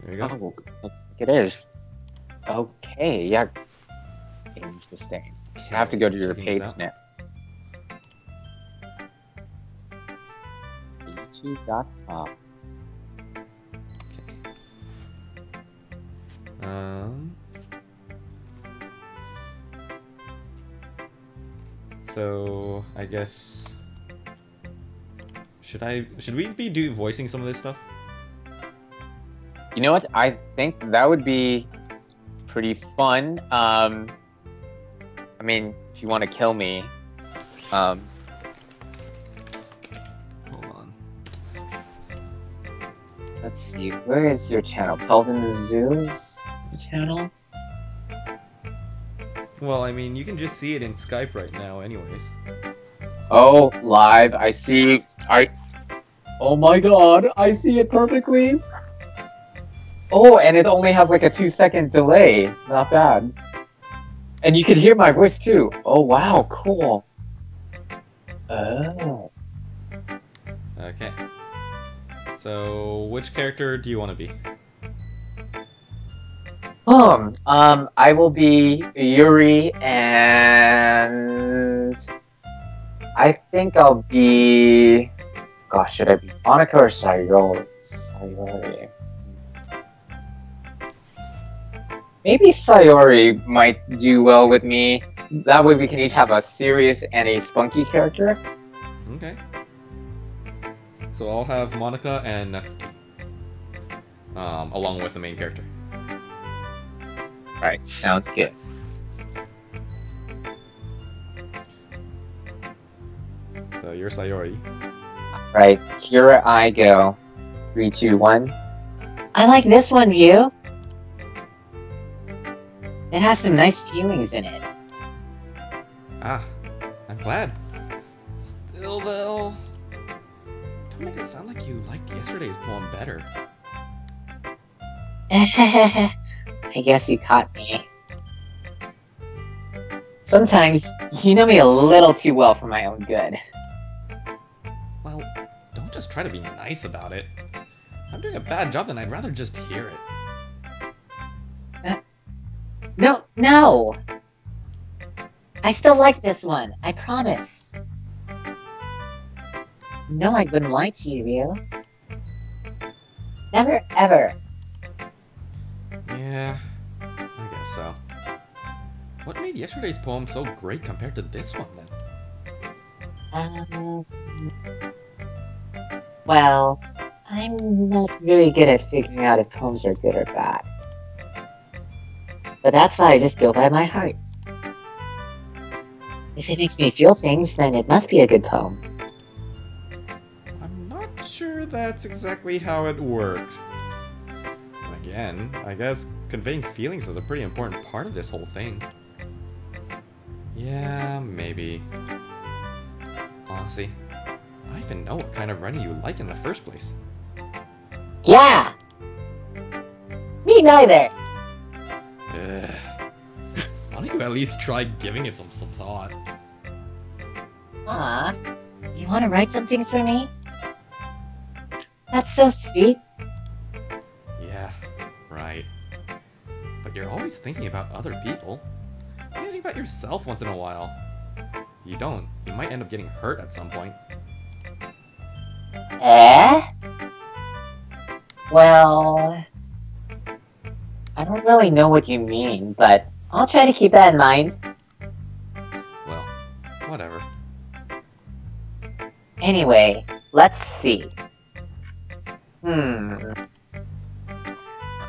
There you go. Oh, looks like it is. Okay, yeah. Interesting. I have to go to your Checking this page out. now. YouTube.com. Um. So I guess should we be voicing some of this stuff? You know what? I think that would be pretty fun. I mean, if you want to kill me, Hold on. let's see. Where is your channel? Pelvin Zoo's channel? Well, I mean, you can just see it in Skype right now, anyways. Oh, live. I see. Oh my god, I see it perfectly. Oh, and it only has like a 2-second delay. Not bad. And you can hear my voice too. Oh wow, cool. Oh. Okay. So, which character do you want to be? I will be Yuri, and I think I'll be. Gosh, should I be Monica or Sayori? Sayori. Maybe Sayori might do well with me. That way we can each have a serious and a spunky character. Okay. So I'll have Monica and Natsuki. Along with the main character. Alright, sounds good. So you're Sayori. Right, here I go. 3, 2, 1. I like this one, Ryu. It has some nice feelings in it. Ah, I'm glad. Still though, don't make it sound like you liked yesterday's poem better. I guess you caught me. Sometimes, you know me a little too well for my own good. Well, don't just try to be nice about it. If I'm doing a bad job, then I'd rather just hear it. No! I still like this one, I promise. No, I wouldn't lie to you, Ryu. Never, ever. Yeah, I guess so. What made yesterday's poem so great compared to this one, then? Well, I'm not very good at figuring out if poems are good or bad. But that's why I just go by my heart. If it makes me feel things, then it must be a good poem. I'm not sure that's exactly how it works. And again, I guess conveying feelings is a pretty important part of this whole thing. Yeah, maybe. Honestly, I don't even know what kind of writing you like in the first place. Yeah! Me neither! Ugh. Why don't you at least try giving it some thought? Aw, you want to write something for me? That's so sweet. Yeah, right. But you're always thinking about other people. You gotta think about yourself once in a while. If you don't, you might end up getting hurt at some point. Eh? Well, I don't really know what you mean, but I'll try to keep that in mind. Well, whatever. Anyway, let's see.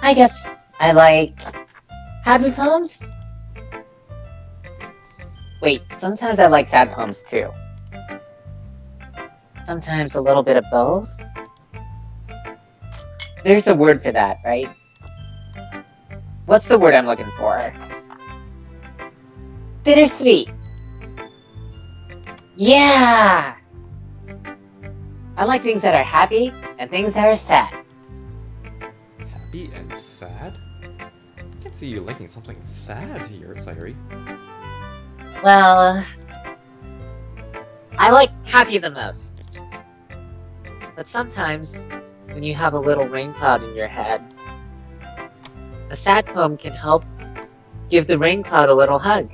I guess I like happy poems? Wait, sometimes I like sad poems too. Sometimes a little bit of both. There's a word for that, right? What's the word I'm looking for? Bittersweet. Yeah! I like things that are happy and things that are sad. Happy and sad? I can't see you liking something sad here, Sayuri. Well, I like happy the most. But sometimes, when you have a little rain cloud in your head, A sad poem can help give the rain cloud a little hug.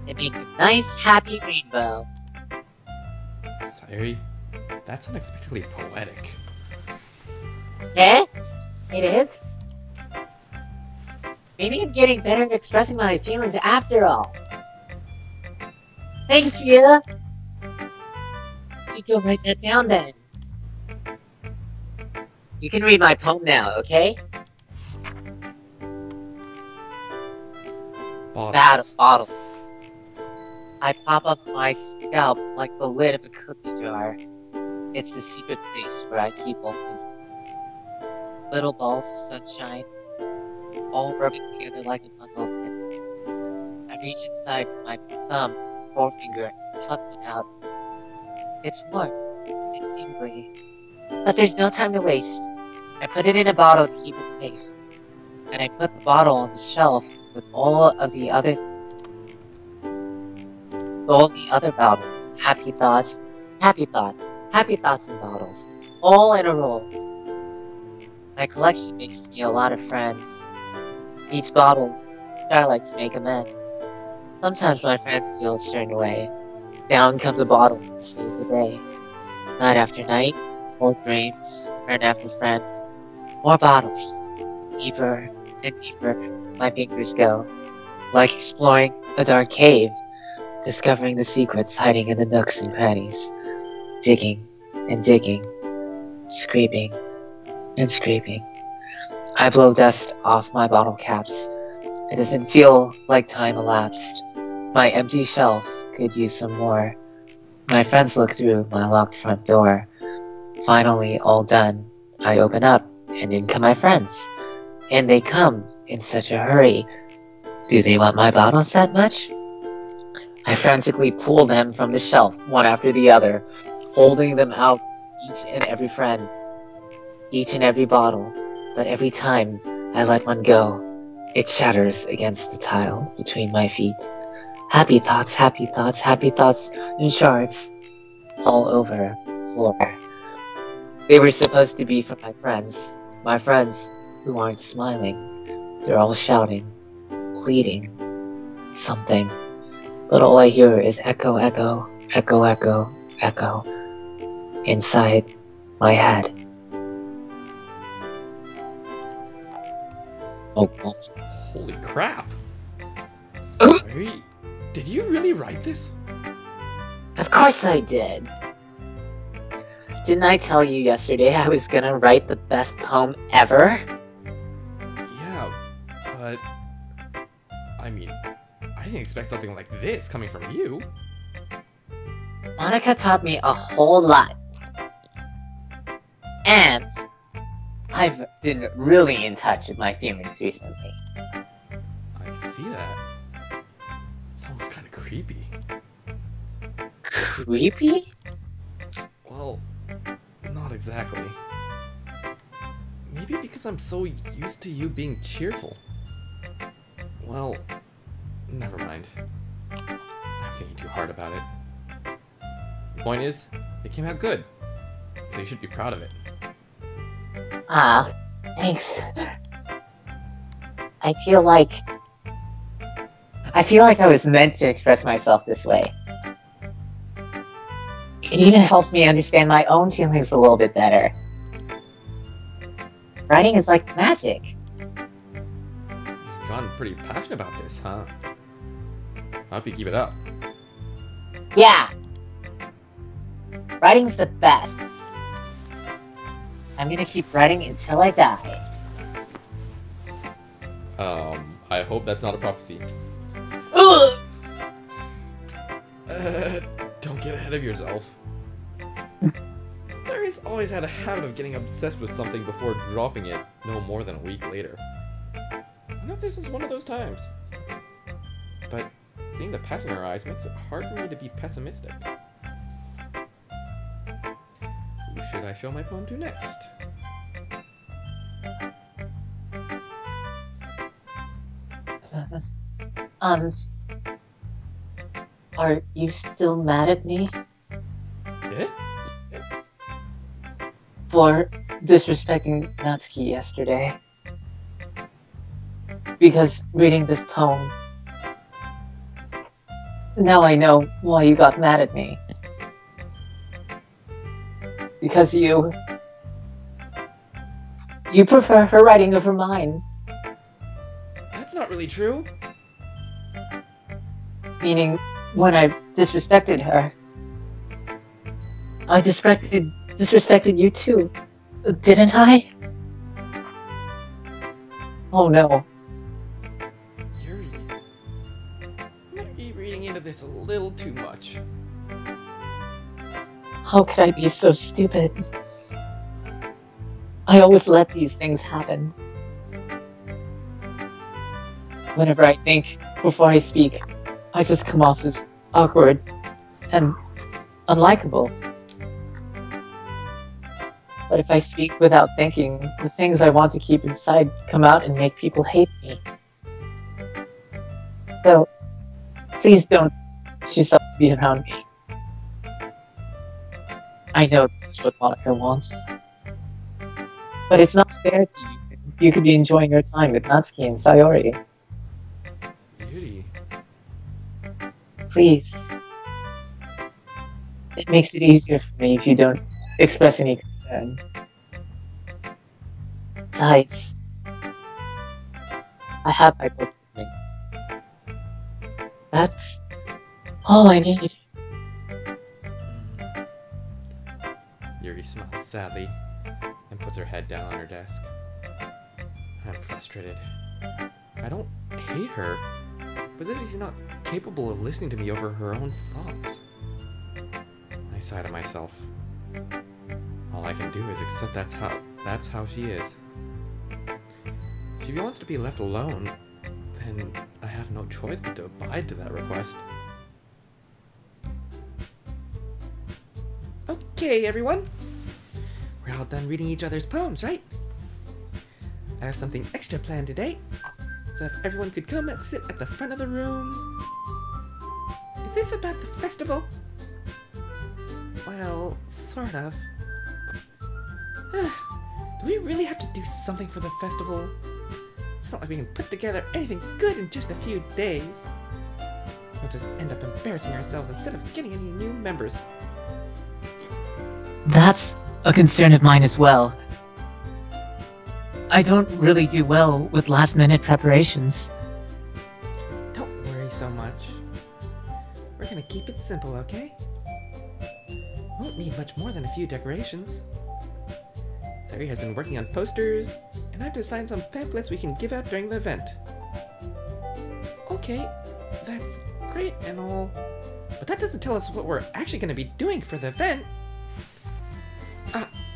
And make a nice, happy rainbow. Sayuri, that's unexpectedly poetic. Eh? It is? Maybe I'm getting better at expressing my feelings after all. Thanks, Rita! You go write that down then. You can read my poem now, okay? Bottles. Bottle. I pop up my scalp like the lid of a cookie jar. It's the secret place where I keep all things. Little balls of sunshine, all rubbing together like a bundle of pennies. I reach inside my thumb, forefinger, and pluck one out. It's warm and tingly. But there's no time to waste. I put it in a bottle to keep it safe. And I put the bottle on the shelf with all of the other bottles. Happy thoughts in bottles. All in a row. My collection makes me a lot of friends. Each bottle, I like to make amends. Sometimes my friends feel a certain way. Down comes a bottle to save the day. Night after night, more dreams, friend after friend. More bottles. Deeper and deeper my fingers go. Like exploring a dark cave. Discovering the secrets hiding in the nooks and crannies. Digging and digging. Scraping and scraping. I blow dust off my bottle caps. It doesn't feel like time elapsed. My empty shelf could use some more. My friends look through my locked front door. Finally, all done, I open up, and in come my friends. And they come in such a hurry. Do they want my bottles that much? I frantically pull them from the shelf, one after the other, holding them out, each and every friend, each and every bottle. But every time I let one go, it shatters against the tile between my feet. Happy thoughts in shards all over the floor. They were supposed to be from my friends who aren't smiling. They're all shouting, pleading, something. But all I hear is echo, echo, echo, echo, echo, inside my head. Oh, God. Holy crap! Sorry, did you really write this? Of course I did. Didn't I tell you yesterday I was gonna write the best poem ever? Yeah, but... I mean, I didn't expect something like this coming from you. Monica taught me a whole lot. And I've been really in touch with my feelings recently. I see that. It's almost kind of creepy. Creepy? Well, not exactly. Maybe because I'm so used to you being cheerful. Well, never mind. I'm thinking too hard about it. The point is, it came out good. So you should be proud of it. Ah, thanks. I feel like I was meant to express myself this way. It even helps me understand my own feelings a little bit better. Writing is like magic. You've gotten pretty passionate about this, huh? I hope you keep it up. Yeah! Writing's the best. I'm gonna keep writing until I die. I hope that's not a prophecy. Don't get ahead of yourself. Sari's always had a habit of getting obsessed with something before dropping it no more than a week later. I wonder if this is one of those times. But seeing the passion in her eyes makes it hard for me to be pessimistic. Who should I show my poem to next? Are you still mad at me? Eh? For disrespecting Natsuki yesterday? because reading this poem, now I know why you got mad at me. Because you prefer her writing over mine. That's not really true. Meaning, when I disrespected her, I disrespected you too, didn't I? Oh no. Yuri, might be reading into this a little too much. How could I be so stupid? I always let these things happen. Whenever I think before I speak, I just come off as awkward and unlikable. But if I speak without thinking, the things I want to keep inside come out and make people hate me. So, please don't choose to be around me. I know this is what Monica wants. But it's not fair to you. You could be enjoying your time with Natsuki and Sayori. Yuri. Please. It makes it easier for me if you don't express any concern. Besides, I have my book with me. That's all I need. Yuri smiles sadly and puts her head down on her desk. I'm frustrated. I don't hate her, but that she's not capable of listening to me over her own thoughts. I sigh to myself. All I can do is accept that's how she is. If she wants to be left alone, then I have no choice but to abide to that request. Okay, everyone. We're all done reading each other's poems, right? I have something extra planned today. So if everyone could come and sit at the front of the room. Is this about the festival? Well, sort of. Do we really have to do something for the festival? It's not like we can put together anything good in just a few days. We'll just end up embarrassing ourselves instead of getting any new members. That's a concern of mine as well. I don't really do well with last-minute preparations. Don't worry so much. We're gonna keep it simple, okay? Won't need much more than a few decorations. Sari has been working on posters, and I've designed some pamphlets we can give out during the event. Okay, that's great and all, but that doesn't tell us what we're actually gonna be doing for the event.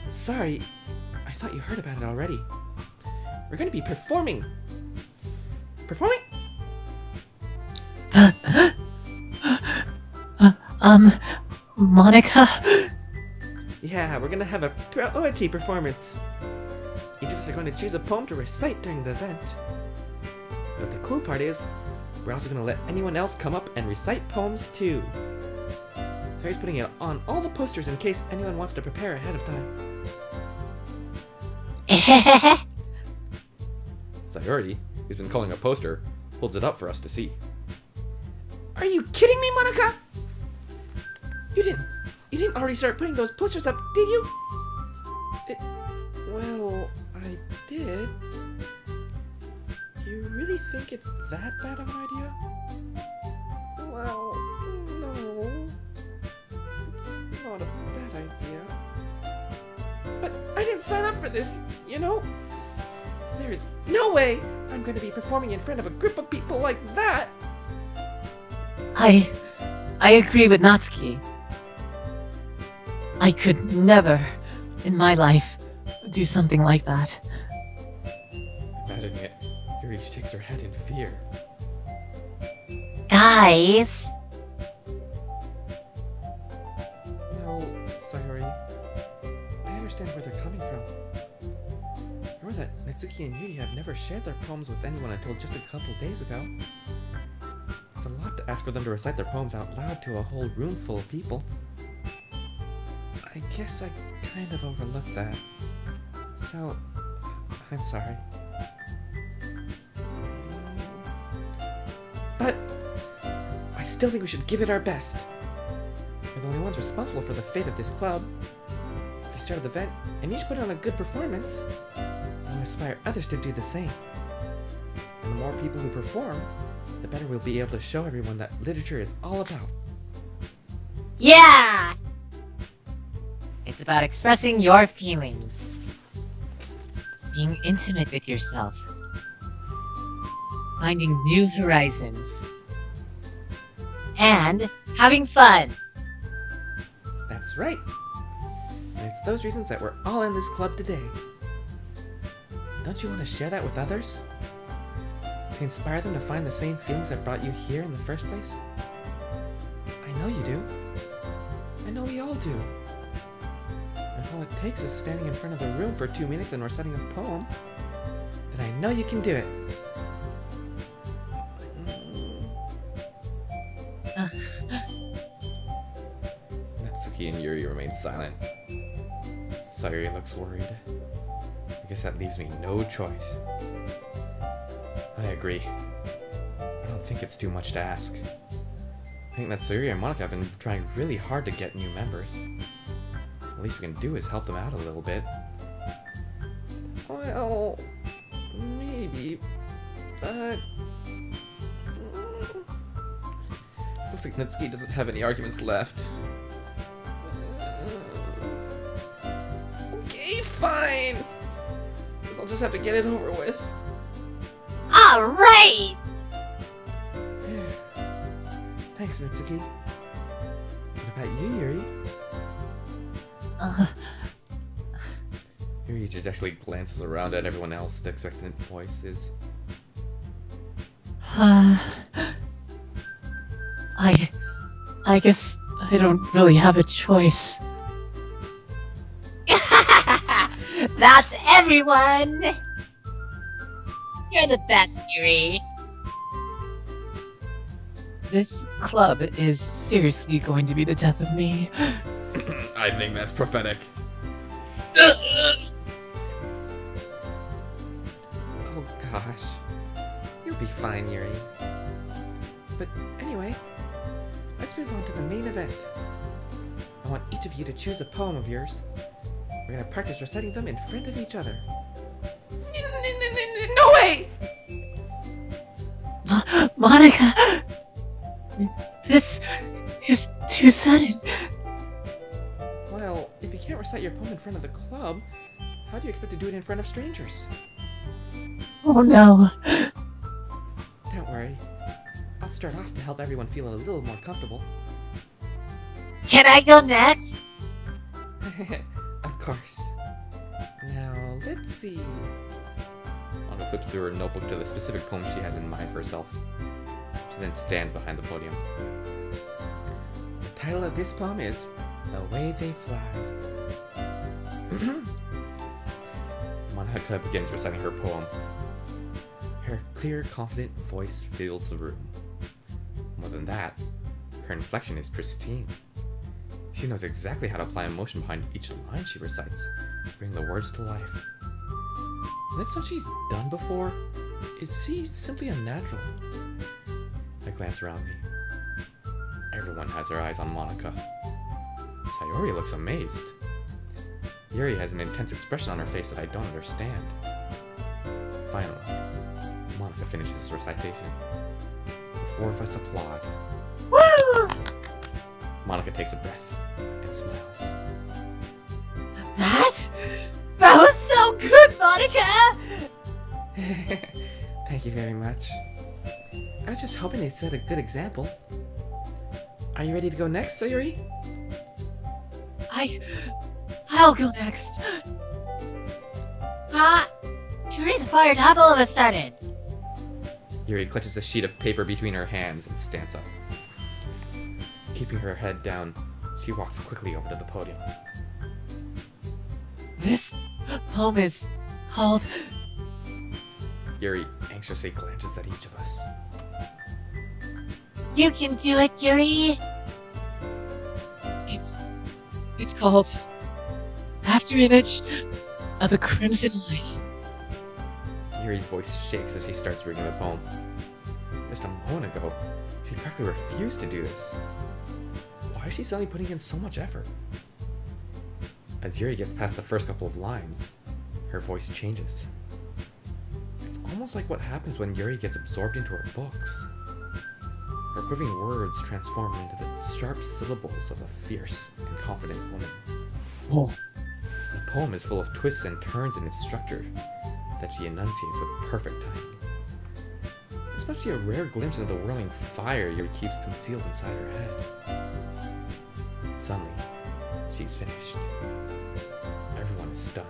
Sorry, I thought you heard about it already. We're gonna be performing. Performing? Monica? Yeah, we're gonna have a poetry performance. Each of us are going to choose a poem to recite during the event. But the cool part is, we're also gonna let anyone else come up and recite poems too. Sari's putting it on all the posters in case anyone wants to prepare ahead of time. Sayori, who's been calling a poster, holds it up for us to see. Are you kidding me, Monica? You didn't already start putting those posters up, did you? Well, I did. Do you really think it's that bad of an idea? Well, no. It's not a bad idea. But I didn't sign up for this, you know? There is no way I'm going to be performing in front of a group of people like that! I agree with Natsuki. I could never, in my life, do something like that. Imagining it, Yuri shakes her head in fear. Guys! No, Sayori. I understand where they're coming from. Remember that Natsuki and Yuri have never shared their poems with anyone until just a couple days ago. It's a lot to ask for them to recite their poems out loud to a whole room full of people. I guess I kind of overlooked that. So, I'm sorry. But I still think we should give it our best. We're the only ones responsible for the fate of this club. If we started the event and each put on a good performance, we'll inspire others to do the same. And the more people who perform, the better we'll be able to show everyone that literature is all about. Yeah! It's about expressing your feelings. Being intimate with yourself. Finding new horizons. And having fun. That's right. And it's those reasons that we're all in this club today. Don't you want to share that with others? To inspire them to find the same feelings that brought you here in the first place? I know you do. I know we all do. And if all it takes is standing in front of the room for 2 minutes and reciting a poem, then I know you can do it. Natsuki and Yuri remain silent. Sayuri looks worried. I guess that leaves me no choice. I agree. I don't think it's too much to ask. I think that Sayuri and Monica have been trying really hard to get new members. The least we can do is help them out a little bit. Well, maybe, but... Looks like Natsuki doesn't have any arguments left. Okay, fine! Guess I'll just have to get it over with. Alright! Thanks, Natsuki. What about you, Yuri? Yuri just actually glances around at everyone else, the expectant voices. I guess I don't really have a choice. That's everyone! You're the best, Yuri. This club is seriously going to be the death of me. I think that's prophetic. Oh gosh. You'll be fine, Yuri. But anyway, let's move on to the main event. I want each of you to choose a poem of yours. We're gonna practice reciting them in front of each other. No way! Monica! This is too sudden. Well, if you can't recite your poem in front of the club, how do you expect to do it in front of strangers? Oh no. Don't worry. I'll start off to help everyone feel a little more comfortable. Can I go next? Of course. Now, let's see. Anna flips through her notebook to the specific poem she has in mind for herself. She then stands behind the podium. The title of this poem is The Way They Fly. Monica begins reciting her poem. Her clear, confident voice fills the room. More than that, her inflection is pristine. She knows exactly how to apply emotion behind each line she recites, bring the words to life. That's something she's done before? Is she simply a natural? I glance around me. Everyone has their eyes on Monica. Sayori looks amazed. Yuri has an intense expression on her face that I don't understand. Finally, Monica finishes his recitation. The four of us applaud. Woo! Monica takes a breath and smiles. That was so good, Monica! Thank you very much. I was just hoping they'd set a good example. Are you ready to go next, Sayuri? I'll go next. Yuri's fired up all of a sudden. Yuri clutches a sheet of paper between her hands and stands up. Keeping her head down, she walks quickly over to the podium. This poem is called... Yuri anxiously glances at each of us. You can do it, Yuri! It's called... After Image of a Crimson Light. Yuri's voice shakes as she starts reading the poem. Just a moment ago, she practically refused to do this. Why is she suddenly putting in so much effort? As Yuri gets past the first couple of lines, her voice changes. It's almost like what happens when Yuri gets absorbed into her books. Her quivering words transform into the sharp syllables of a fierce and confident woman. Oh. The poem is full of twists and turns in its structure that she enunciates with perfect timing. This must be a rare glimpse into the whirling fire Yuri keeps concealed inside her head. Suddenly, she's finished. Everyone is stunned.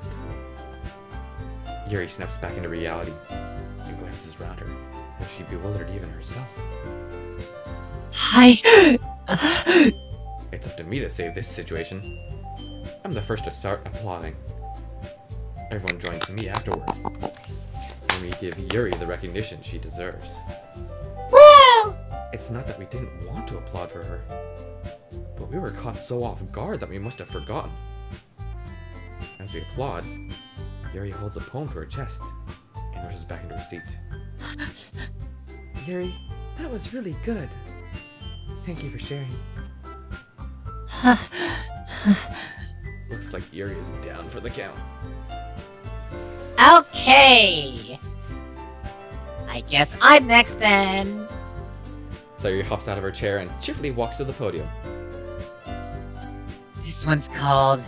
Yuri snaps back into reality and glances around her, as if she bewildered even herself. It's up to me to save this situation. I'm the first to start applauding. Everyone joins me afterward, and we give Yuri the recognition she deserves. Woo! It's not that we didn't want to applaud for her, but we were caught so off guard that we must have forgotten. As we applaud, Yuri holds a poem to her chest and rushes back into her seat. Yuri, that was really good. Thank you for sharing. Looks like Yuri is down for the count. Okay. I guess I'm next then. Sayuri hops out of her chair and cheerfully walks to the podium. This one's called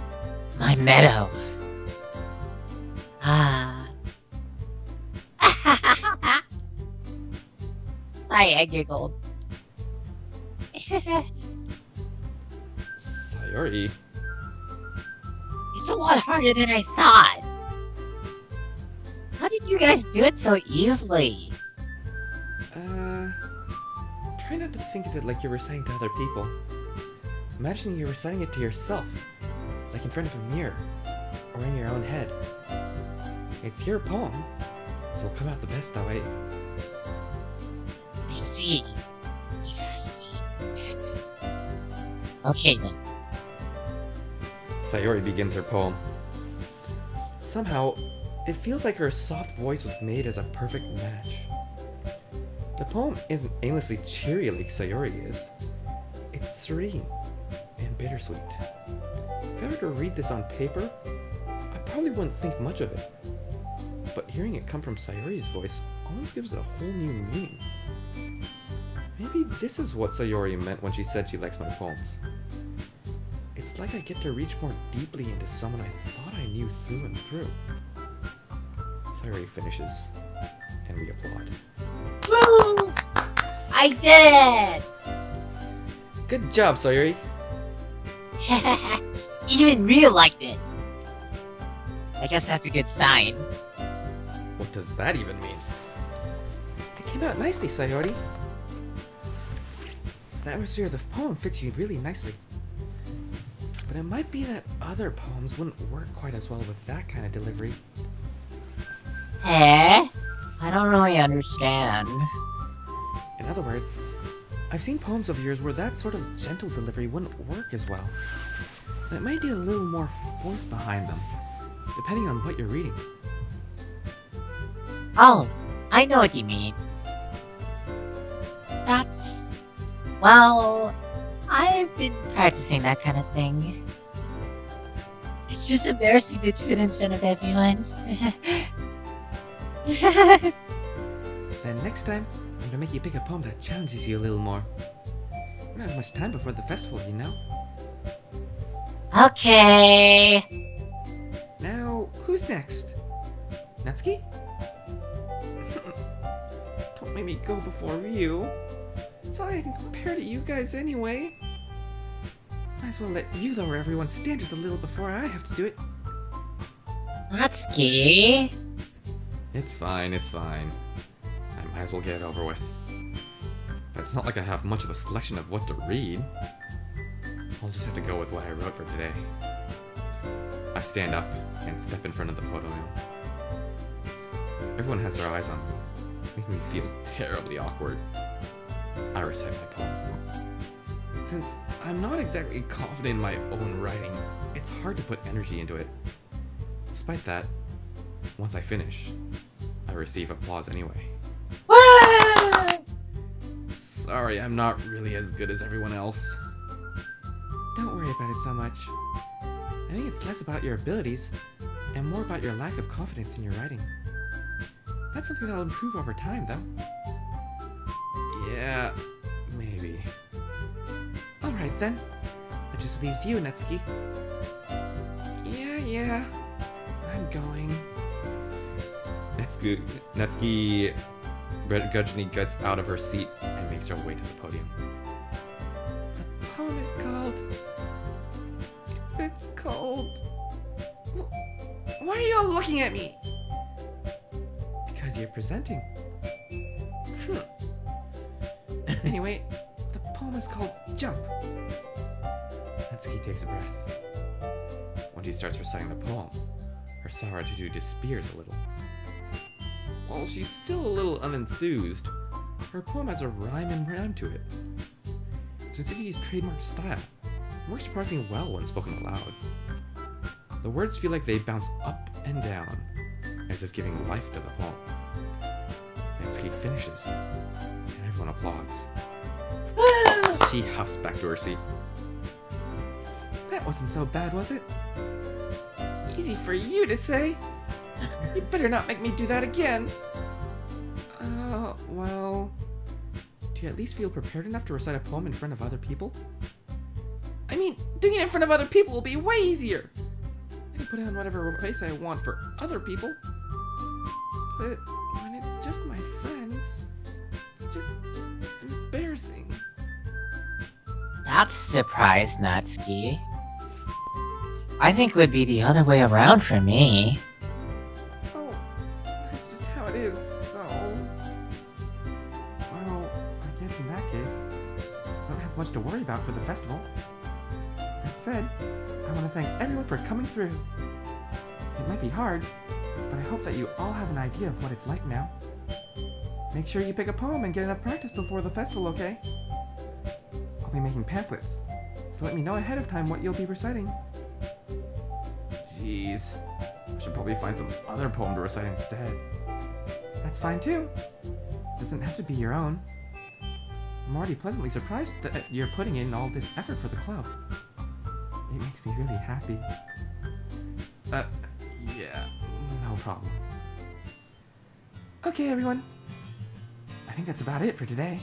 My Meadow. Sorry, I giggled. Sayuri? It's a lot harder than I thought. How did you guys do it so easily? Try not to think of it like you're reciting to other people. Imagine you're reciting it to yourself, like in front of a mirror, or in your own head. It's your poem, so it'll come out the best that way. I see. You see. Okay then. Sayuri begins her poem. Somehow, it feels like her soft voice was made as a perfect match. The poem isn't aimlessly cheery like Sayuri is. It's serene and bittersweet. If I were to read this on paper, I probably wouldn't think much of it. But hearing it come from Sayuri's voice almost gives it a whole new meaning. Maybe this is what Sayuri meant when she said she likes my poems. It's like I get to reach more deeply into someone I thought I knew through and through. Sayuri finishes, and we applaud. Woo! I did Good job, Sayuri! it! Even Ryu liked it. I guess that's a good sign. What does that even mean? It came out nicely, Sayuri. The atmosphere of the poem fits you really nicely. But it might be that other poems wouldn't work quite as well with that kind of delivery. Eh? I don't really understand. In other words, I've seen poems of yours where that sort of gentle delivery wouldn't work as well. It might need a little more point behind them, depending on what you're reading. Oh, I know what you mean. That's... well... I've been practicing that kind of thing. It's just embarrassing to do it in front of everyone. Then next time, I'm gonna make you pick a poem that challenges you a little more. We don't have much time before the festival, you know? Okay. Now, who's next? Natsuki? Don't make me go before you. It's all I can compare to you guys anyway. Might as well let you lower everyone's standards a little before I have to do it. Natsuki. It's fine, it's fine. I might as well get it over with. But it's not like I have much of a selection of what to read. I'll just have to go with what I wrote for today. I stand up and step in front of the podium. Everyone has their eyes on me, making me feel terribly awkward. I recite my poem. Since I'm not exactly confident in my own writing, it's hard to put energy into it. Despite that, once I finish, I receive applause anyway. Woo! sorry, I'm not really as good as everyone else. Don't worry about it so much. I think it's less about your abilities and more about your lack of confidence in your writing. That's something that'll improve over time, though. Yeah, maybe. Alright then. That just leaves you, Natsuki. Yeah. I'm going. Natsuki begrudgingly gets out of her seat and makes her way to the podium. The poem is called... It's called... Why are you all looking at me? Because you're presenting. Anyway, the poem is called Jump. Natsuki takes a breath. When she starts reciting the poem, her sorrow-to-do disappears a little. While she's still a little unenthused, her poem has a rhyme and rhyme to it. It's Natsuki's trademark style. It works surprisingly well when spoken aloud. The words feel like they bounce up and down, as if giving life to the poem. Natsuki finishes, and everyone applauds. She huffs back to her seat. That wasn't so bad, was it? Easy for you to say. You better not make me do that again. Well... Do you at least feel prepared enough to recite a poem in front of other people? I mean, doing it in front of other people will be way easier. I can put on whatever face I want for other people. But when it's just my friends, it's just embarrassing. That's a surprise, Natsuki. I think it would be the other way around for me. Oh, that's just how it is, so... Well, I guess in that case, I don't have much to worry about for the festival. That said, I want to thank everyone for coming through. It might be hard, but I hope that you all have an idea of what it's like now. Make sure you pick a poem and get enough practice before the festival, okay? I'll be making pamphlets, so let me know ahead of time what you'll be reciting. Jeez, I should probably find some other poem to recite instead. That's fine too. Doesn't have to be your own. I'm already pleasantly surprised that you're putting in all this effort for the club. It makes me really happy. Yeah, no problem. Okay, everyone. I think that's about it for today.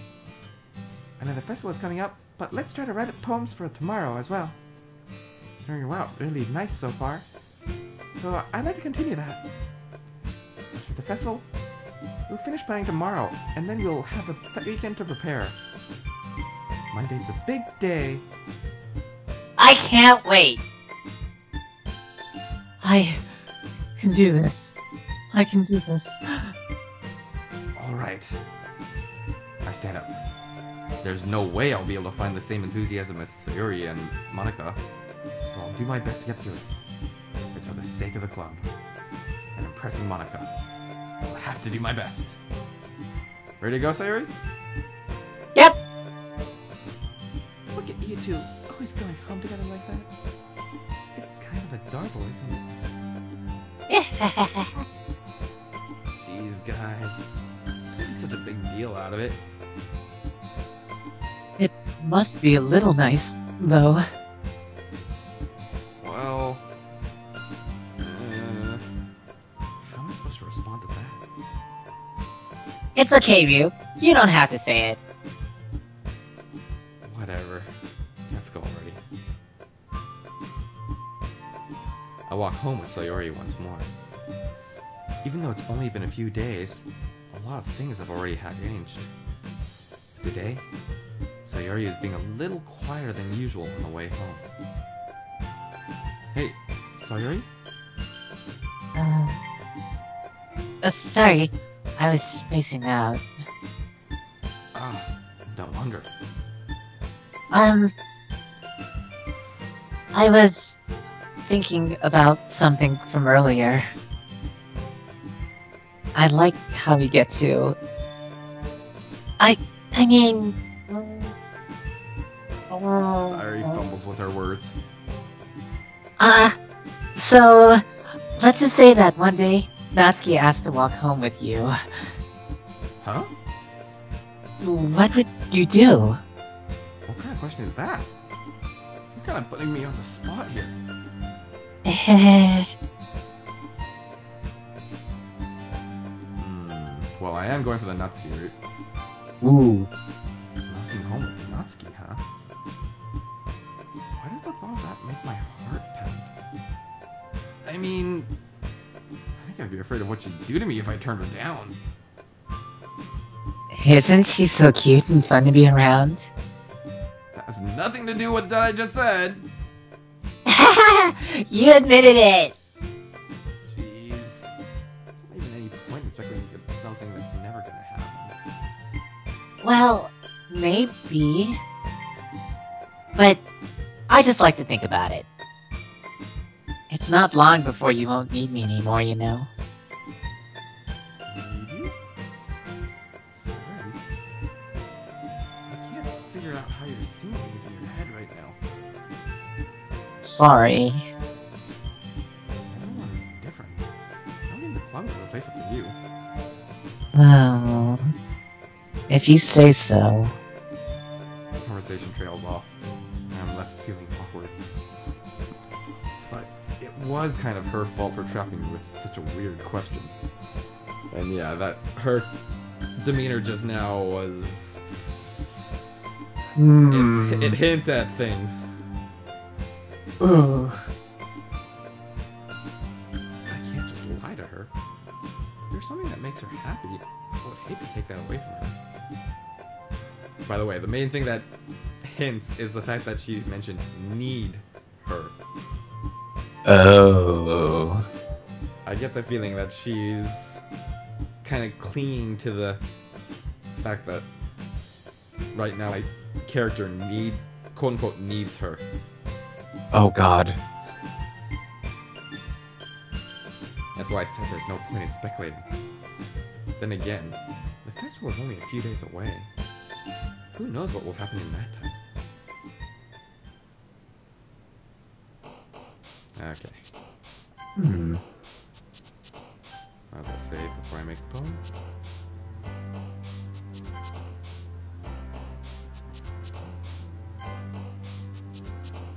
I know the festival is coming up, but let's try to write up poems for tomorrow as well. It's turning out really nice so far. So I'd like to continue that. As for the festival, we'll finish planning tomorrow, and then we'll have a weekend to prepare. Monday's the big day. I can't wait! I can do this. I can do this. Alright. I stand up. There's no way I'll be able to find the same enthusiasm as Sayori and Monica, but I'll do my best to get through it. It's for the sake of the club. And impressing Monica. I'll have to do my best. Ready to go, Sayori? Yep! Look at you two, always going home together like that. It's kind of adorable, isn't it? Jeez, guys. Don't make such a big deal out of it. It must be a little nice, though. Well... how am I supposed to respond to that? It's okay, Ryu. You don't have to say it. Whatever. Let's go already. I walk home with Sayori once more. Even though it's only been a few days, a lot of things have already had changed. Today, Sayori is being a little quieter than usual on the way home. Hey, Sayori? Sorry. I was spacing out. Ah, no wonder. I was thinking about something from earlier. I like how we get to... I mean... Sayori fumbles with her words. So... Let's just say that one day, Natsuki asked to walk home with you. Huh? What would you do? What kind of question is that? You're kind of putting me on the spot here. Well, I am going for the Natsuki route. Ooh. Walking home with Natsuki, huh? Why does the thought of that make my heart pound? I mean, I think I'd be afraid of what she'd do to me if I turned her down. Isn't she so cute and fun to be around? That has nothing to do with what I just said. You admitted it! Jeez. There's not even any point in speculating for something that's never gonna happen. Well, maybe. But I just like to think about it. It's not long before you won't need me anymore, you know. Maybe? Sorry. I can't figure out how you're seeing things in your head right now. Sorry. Everyone is different. Nobody in the club is a replacement for you. Oh, if you say so. The conversation trails off, and I'm left feeling awkward. But it was kind of her fault for trapping me with such a weird question. And yeah, that her demeanor just now was... It hints at things. Ooh. I can't just lie to her. If there's something that makes her happy, I would hate to take that away from her. By the way, the main thing that hints is the fact that she mentioned need her. Oh. I get the feeling that she's kind of clinging to the fact that right now my character quote unquote needs her. Oh god. That's why I said there's no point in speculating. Then again, the festival is only a few days away. Who knows what will happen in that time? Okay. I'll just save before I make the poem.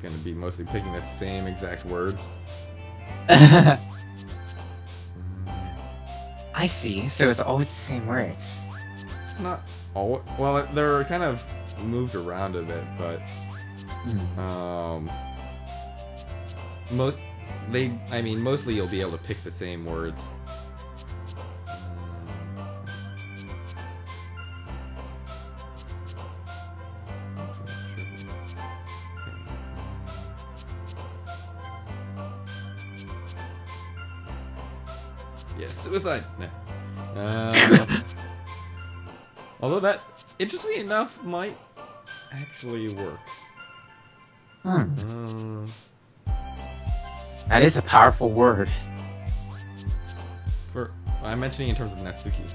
Gonna be mostly picking the same exact words. I see, so it's always the same words. It's not all well. They're kind of moved around a bit, but mostly you'll be able to pick the same words. Yeah, suicide. Nah. Although that, interestingly enough, might actually work. That is a powerful word. I'm mentioning in terms of Natsuki.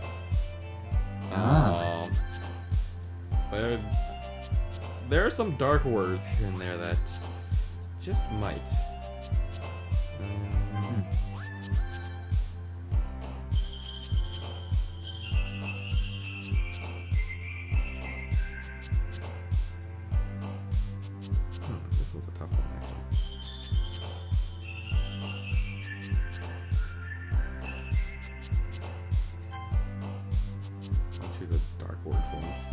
There are some dark words here and there that just might. This was a tough one, actually. I'll choose a dark word for once.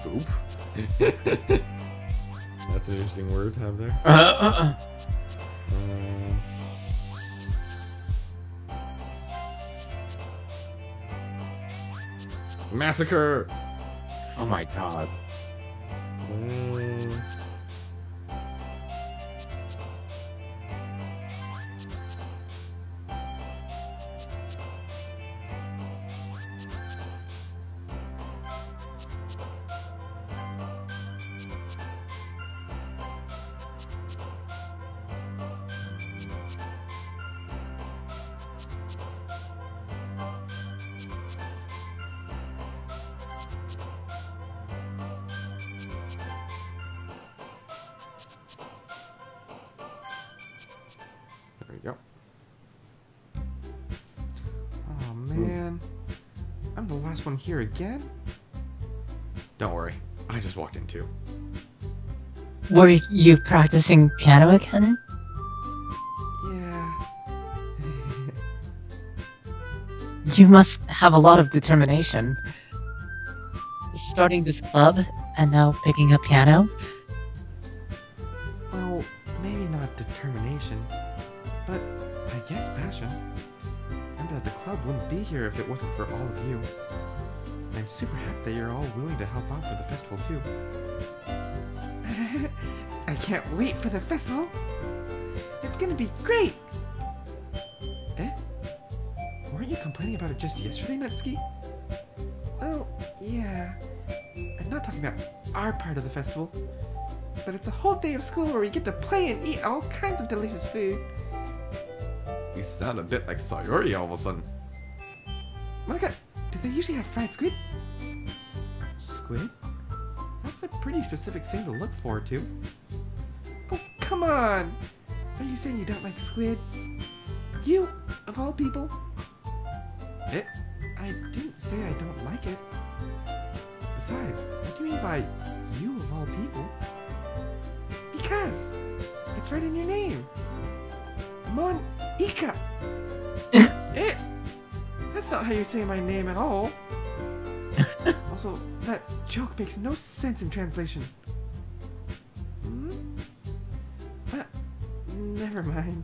Boop. That's an interesting word to have there. Massacre! Oh my god. we go. Oh man, I'm the last one here again? Don't worry, I just walked in too. Were you practicing piano again? Yeah. You must have a lot of determination. Starting this club, and now picking up piano? Well, maybe not determination, but I guess passion. I bet the club wouldn't be here if it wasn't for all of you. I'm super happy that you're all willing to help out for the festival too. I can't wait for the festival! It's gonna be great! Eh? Weren't you complaining about it just yesterday, Nutski? Oh, yeah. I'm not talking about our part of the festival, but it's a whole day of school where we get to play and eat all kinds of delicious food. You sound a bit like Sayori all of a sudden. Monica, do they usually have fried squid? Squid? That's a pretty specific thing to look forward to. Oh, come on! Are you saying you don't like squid? You, of all people? I didn't say I don't like it. Besides, what do you mean by you of all people? Because it's right in your name. Mon-ika. That's not how you say my name at all. Also, that joke makes no sense in translation. Never mind.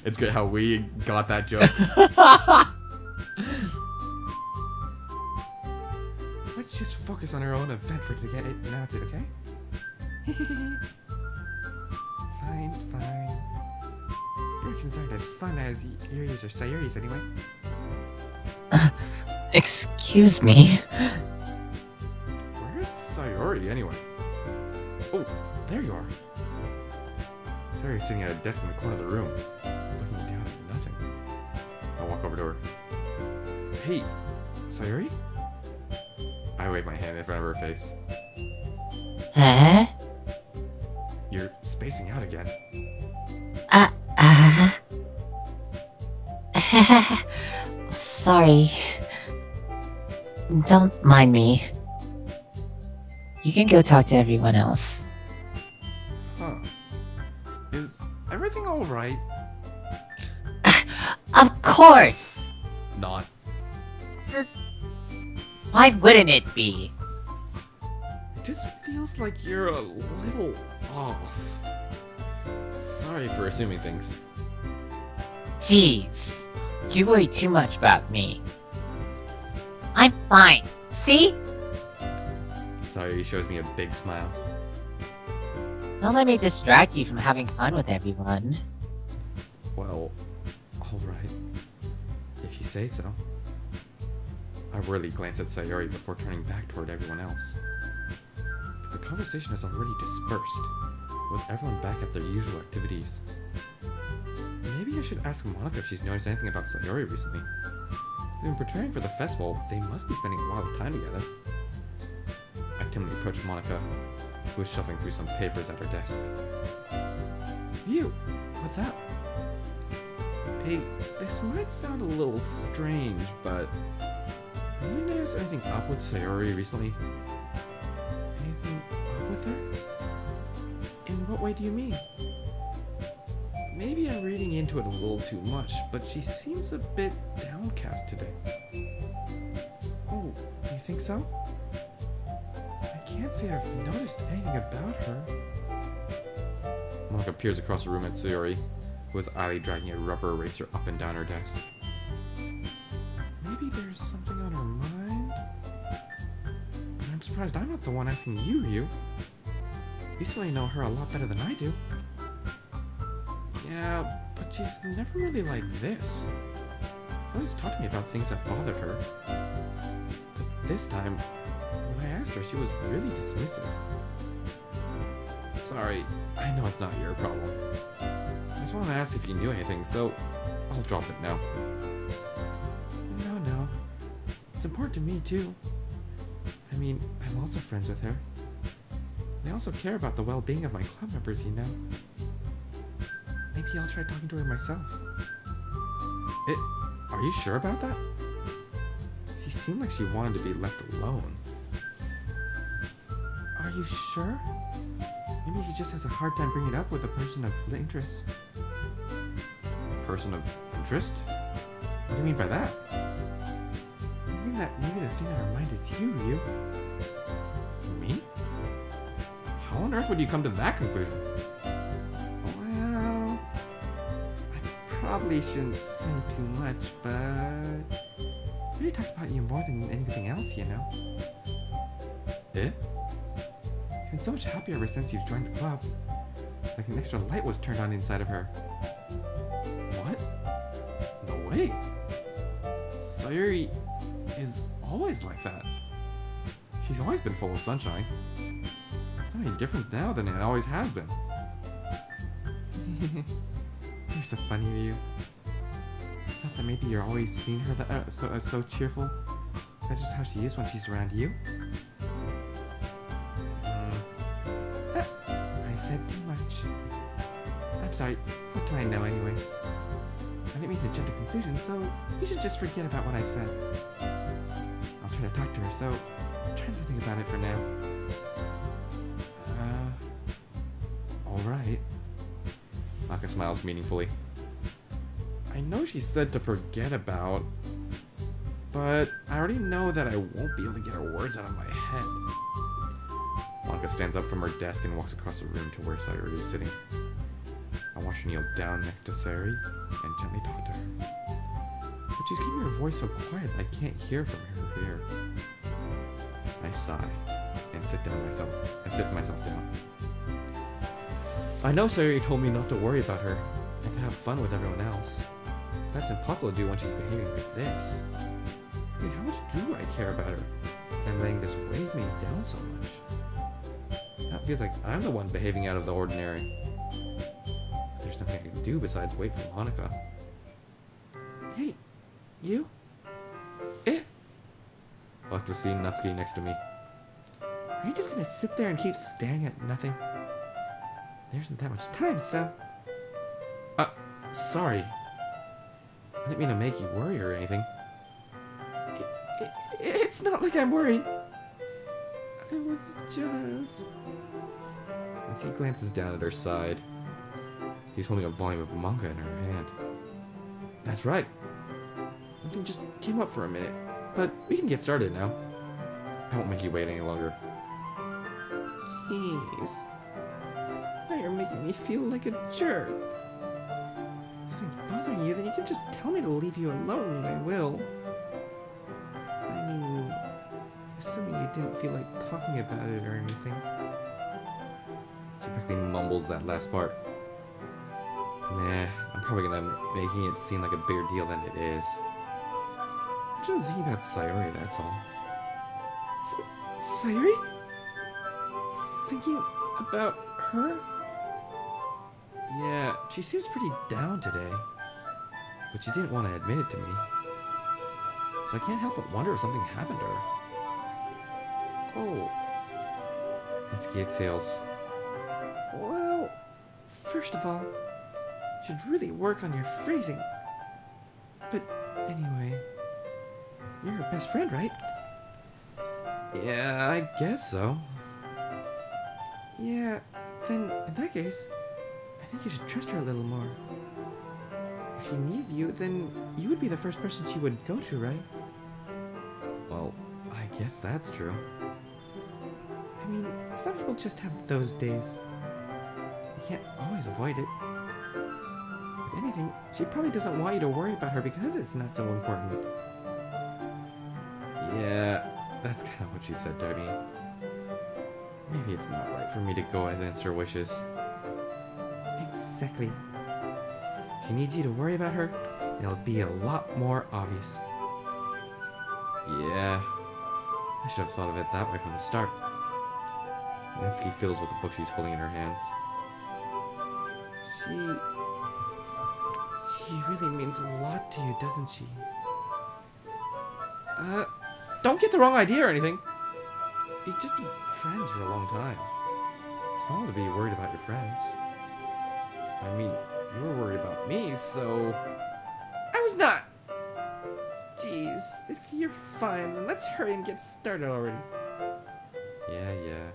It's great how we got that joke. Let's just focus on our own event for today, okay? Fine, fine. Reactions aren't as fun as Yuri's or Sayuri's anyway. Excuse me. Where's Sayori anyway? Oh, there you are. Sayori's sitting at a desk in the corner of the room, looking down at nothing. I'll walk over to her. Hey, Sayori? I wave my hand in front of her face. Huh? You're spacing out again. Sorry. Don't mind me. You can go talk to everyone else. Huh. Is everything alright? Of course! Not. Why wouldn't it be? It just feels like you're a little off. Sorry for assuming things. Jeez, you worry too much about me. I'm fine. See? Sayori shows me a big smile. Don't let me distract you from having fun with everyone. Well, alright. If you say so. I worriedly glance at Sayori before turning back toward everyone else. But the conversation has already dispersed, with everyone back at their usual activities. Maybe I should ask Monica if she's noticed anything about Sayori recently. In preparing for the festival, they must be spending a lot of time together. I timidly approached Monica, who was shuffling through some papers at her desk. You, what's up? Hey, this might sound a little strange, but have you noticed anything up with Sayori recently? Anything up with her? In what way do you mean? Maybe I'm reading into it a little too much, but she seems a bit downcast today. Oh, you think so? I can't say I've noticed anything about her. Monica peers across the room at Sayori, who is idly dragging a rubber eraser up and down her desk. Maybe there's something on her mind? But I'm surprised I'm not the one asking you, Ryu. You certainly know her a lot better than I do. Yeah, but she's never really like this. She's always talked to me about things that bothered her. But this time, when I asked her, she was really dismissive. Sorry, I know it's not your problem. I just wanted to ask if you knew anything, so I'll drop it now. No. It's important to me, too. I mean, I'm also friends with her. I also care about the well-being of my club members, you know. Maybe I'll try talking to her myself. Are you sure about that? She seemed like she wanted to be left alone. Are you sure? Maybe he just has a hard time bringing it up with a person of interest. A person of interest? What do you mean by that? I mean that maybe the thing on her mind is you, Ryu. Me? How on earth would you come to that conclusion? Well, I probably shouldn't say too much, but Ryu talks about you more than anything else, you know. Eh? She's been so much happier ever since you've joined the club. It's like an extra light was turned on inside of her. What? No way. Sayuri is always like that. She's always been full of sunshine. It's not any different now than it always has been. You're so funny, Ryu. I thought that maybe you're always seeing her that so cheerful. That's just how she is when she's around you. I said too much. I'm sorry. What do I know anyway? I didn't mean to jump to conclusions, so you should just forget about what I said. I'll try to talk to her, so try not to think about it for now. Alright. Maka smiles meaningfully. I know she said to forget about, but I already know that I won't be able to get her words out of my head. Monika stands up from her desk and walks across the room to where Sayuri is sitting. I watch her kneel down next to Sayuri and gently talk to her. But she's keeping her voice so quiet I can't hear from her here. I sigh and sit myself down. I know Sayuri told me not to worry about her and to have fun with everyone else. But that's impossible to do when she's behaving like this. I mean, how much do I care about her? And I'm letting this weigh me down so much. Now it feels like I'm the one behaving out of the ordinary. There's nothing I can do besides wait for Monika. Hey, you? Eh? I like to see Natsuki next to me. Are you just gonna sit there and keep staring at nothing? There isn't that much time, so... sorry. I didn't mean to make you worry or anything. It's not like I'm worried. I was just... As he glances down at her side, she's holding a volume of manga in her hand. That's right. Something just came up for a minute, but we can get started now. I won't make you wait any longer. Jeez. Now you're making me feel like a jerk. If something's bothering you, then you can just tell me to leave you alone and I will. I mean, assuming you didn't feel like talking about it or anything. She practically mumbles that last part. Nah, I'm probably gonna making it seem like a bigger deal than it is. I'm just thinking about Sayuri, that's all. Sayuri? Thinking about her? Yeah, she seems pretty down today. But she didn't want to admit it to me. So I can't help but wonder if something happened to her. Oh. Natsuki exhales. Well, first of all, you should really work on your phrasing. But anyway, you're her best friend, right? Yeah, I guess so. Yeah, then in that case, I think you should trust her a little more. If she needed you, then you would be the first person she would go to, right? Well, I guess that's true. I mean, some people just have those days. You can't always avoid it. If anything, she probably doesn't want you to worry about her because it's not so important. Yeah, that's kind of what she said to me. Maybe it's not right for me to go against her wishes. Exactly. If she needs you to worry about her, it'll be a lot more obvious. Yeah, I should have thought of it that way from the start. Natsuki fiddles with the book she's holding in her hands. She really means a lot to you, doesn't she? Don't get the wrong idea or anything. You've just been friends for a long time. It's normal to be worried about your friends. I mean, You were worried about me, so... I was not! Jeez, if you're fine, then let's hurry and get started already. Yeah.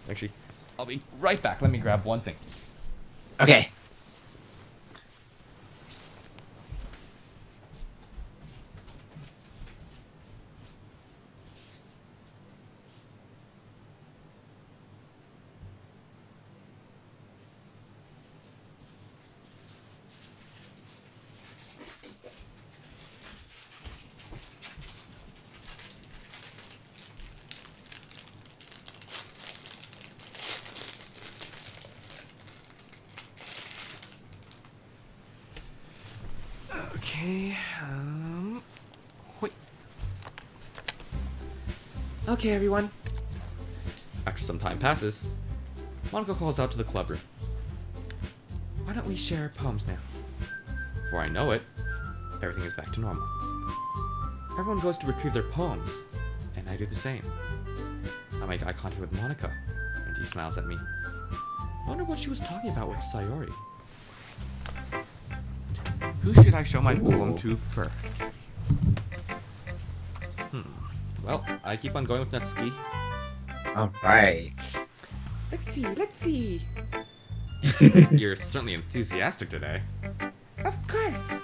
Actually, I'll be right back. Let me grab one thing. Okay. Okay, wait. Okay, everyone. After some time passes, Monica calls out to the club room. Why don't we share our poems now? Before I know it, everything is back to normal. Everyone goes to retrieve their poems, and I do the same. I make eye contact with Monica, and he smiles at me. I wonder what she was talking about with Sayori. Who should I show my poem to first? Well, I keep on going with Natsuki. Alright. Let's see. You're certainly enthusiastic today. Of course.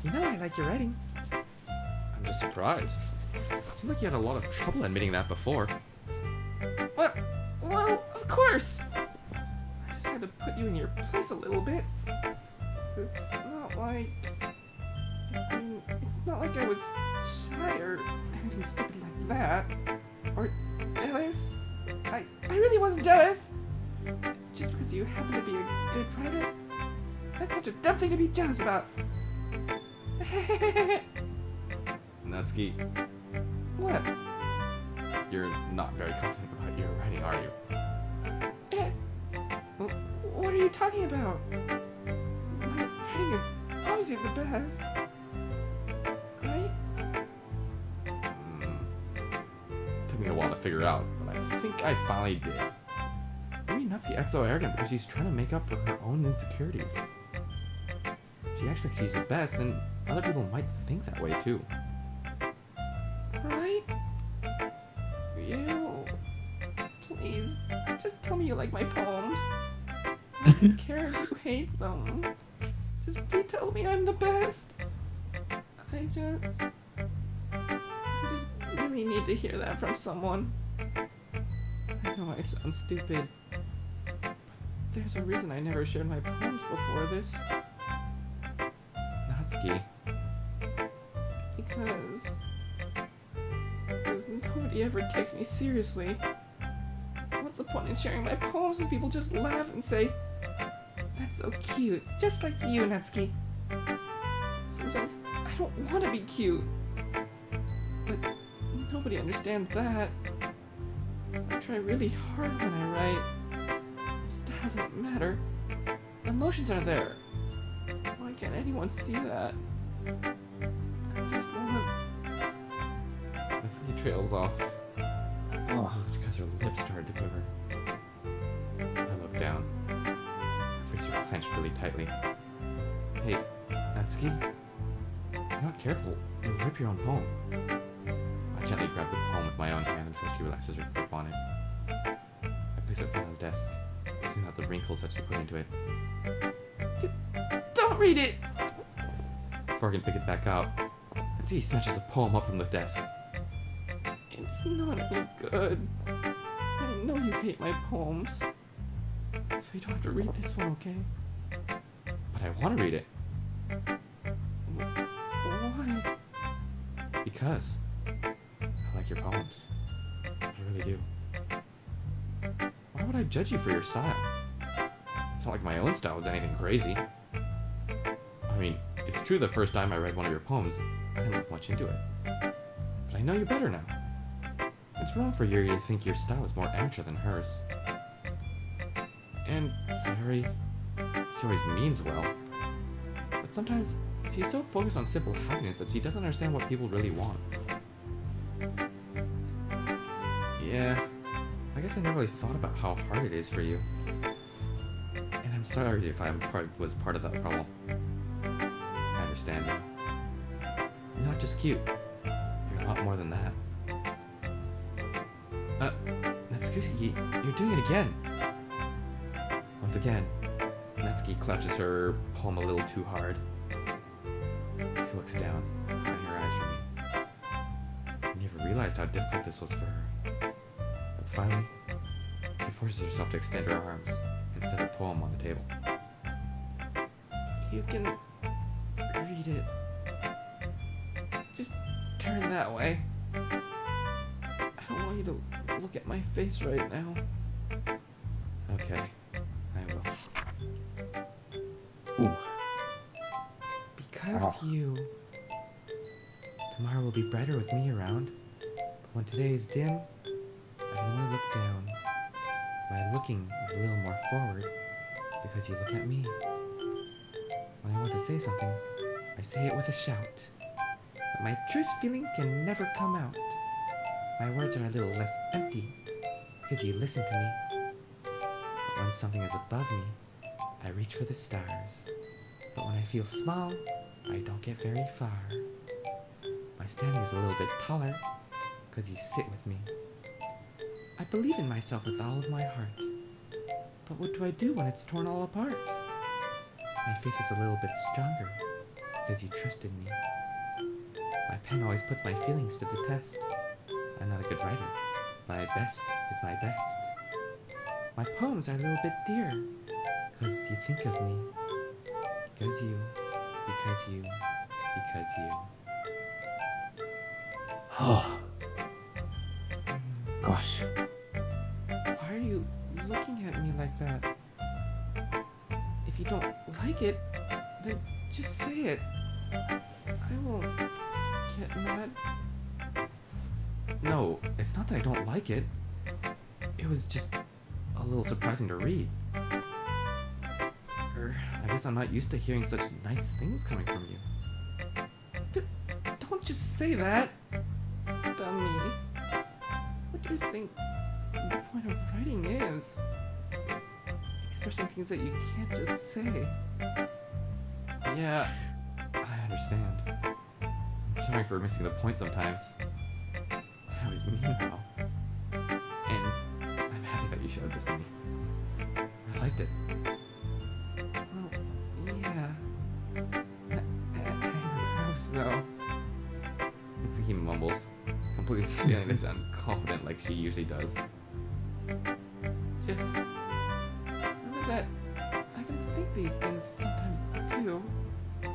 You know I like your writing. I'm just surprised. Seemed like you had a lot of trouble admitting that before. What? Well, of course. I just had to put you in your place a little bit. It's not like... I mean, it's not like I was shy or anything stupid like that. Or jealous. I really wasn't jealous. Just because you happen to be a good writer. That's such a dumb thing to be jealous about. Natsuki. What? You're not very confident about your writing, are you? What are you talking about? My writing is obviously the best. Right? Took me a while to figure out, but I think I finally did. Maybe Natsuki acts so arrogant because she's trying to make up for her own insecurities. She acts like she's the best, then other people might think that way too. Right? You... Please, just tell me you like my poems. I don't care if you hate them. Just please tell me I'm the best. I just really need to hear that from someone. I know I sound stupid, but there's a reason I never shared my poems before this. Natsuki. Because nobody ever takes me seriously. What's the point in sharing my poems if people just laugh and say, "That's so cute, just like you, Natsuki." Sometimes I don't want to be cute, but nobody understands that. I try really hard when I write. Style doesn't matter. Emotions are there. Why can't anyone see that? I just want... Natsuki trails off. Oh, it's because her lips started to quiver. I look down. Her fists are clenched really tightly. Hey, Natsuki? If you're not careful, you'll rip your own poem. I gently grab the poem with my own hand until she relaxes her grip on it. I place it on the desk, smooth out the wrinkles that she put into it. Don't read it! Before I can pick it back up, Natsuki snatches the poem up from the desk. It's not any good. I know you hate my poems, so you don't have to read this one, okay? But I want to read it. Why? Because I like your poems. I really do. Why would I judge you for your style? It's not like my own style is anything crazy. I mean, it's true the first time I read one of your poems, I didn't look much into it. But I know you better now. It's wrong for Yuri to think your style is more amateur than hers. And Sayori, she always means well. But sometimes, she's so focused on simple happiness that she doesn't understand what people really want. Yeah, I guess I never really thought about how hard it is for you. And I'm I'm sorry if was part of that problem. I understand. You're not just cute. You're a lot more than that. Natsuki, you're doing it again! Once again, Natsuki clutches her palm a little too hard. She looks down, hiding her eyes from me. I never realized how difficult this was for her. But finally, she forces herself to extend her arms and set a poem on the table. You can read it. Just turn that way. I don't want you to look at my face right now. Okay, I will. Ooh. Because you. Tomorrow will be brighter with me around. But when today is dim, I can only look down. My looking is a little more forward because you look at me. When I want to say something, I say it with a shout. But my truest feelings can never come out. My words are a little less empty because you listen to me. But when something is above me, I reach for the stars. But when I feel small, I don't get very far. My standing is a little bit taller because you sit with me. I believe in myself with all of my heart. But what do I do when it's torn all apart? My faith is a little bit stronger because you trusted me. My pen always puts my feelings to the test. I'm not a good writer. My best is my best. My poems are a little bit dear because you think of me. Because you. Oh. Gosh. Why are you looking at me like that? If you don't like it, then just say it. I won't get mad. No, it's not that I don't like it. It was just a little surprising to read. I guess I'm not used to hearing such nice things coming from you. Don't just say that, dummy. What do you think the point of writing is? Expressing things that you can't just say. Yeah, I understand. I'm sorry for missing the point sometimes. I was mean now. And I'm happy that you showed this to me. I liked it. Well, yeah. I hope so. Mitsuki mumbles, completely failing to sound confident like she usually does. Just remember that I can think these things sometimes too. You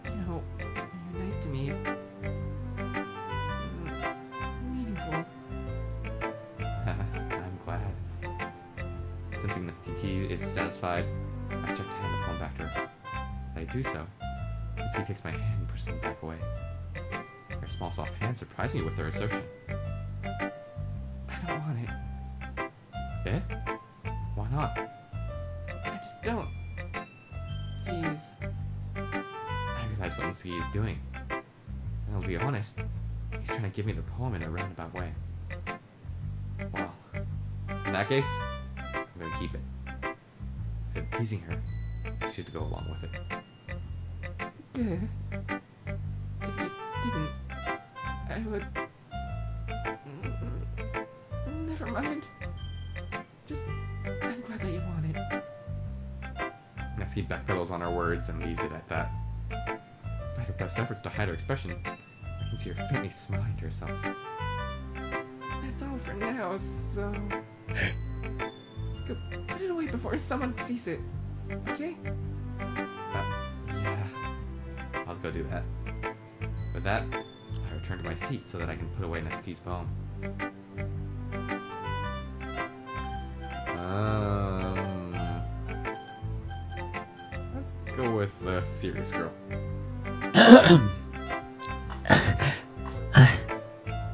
know, when you're nice to me, it's meaningful. I'm glad. Sensing Mitsuki is satisfied, I start to hand the poem back to her. As I do so, Mitsuki takes my hand and pushes it back away. Her small, soft hand surprised me with her assertion. I don't want it. Eh? Why not? I just don't. Jeez. I realize what Mitsuki is doing. And I'll be honest, he's trying to give me the poem in a roundabout way. Well, in that case, I'm gonna keep it. Instead of teasing her, she had to go along with it. Good. If you didn't, I would... Never mind. Just, I'm glad that you want it. Natsuki backpedals on her words and leaves it at that. Despite her best efforts to hide her expression, I can see her faintly smiling to herself. That's all for now, so... Go put it away before someone sees it, okay? Yeah. I'll go do that. With that, I return to my seat so that I can put away Natsuki's poem. Let's go with the serious girl.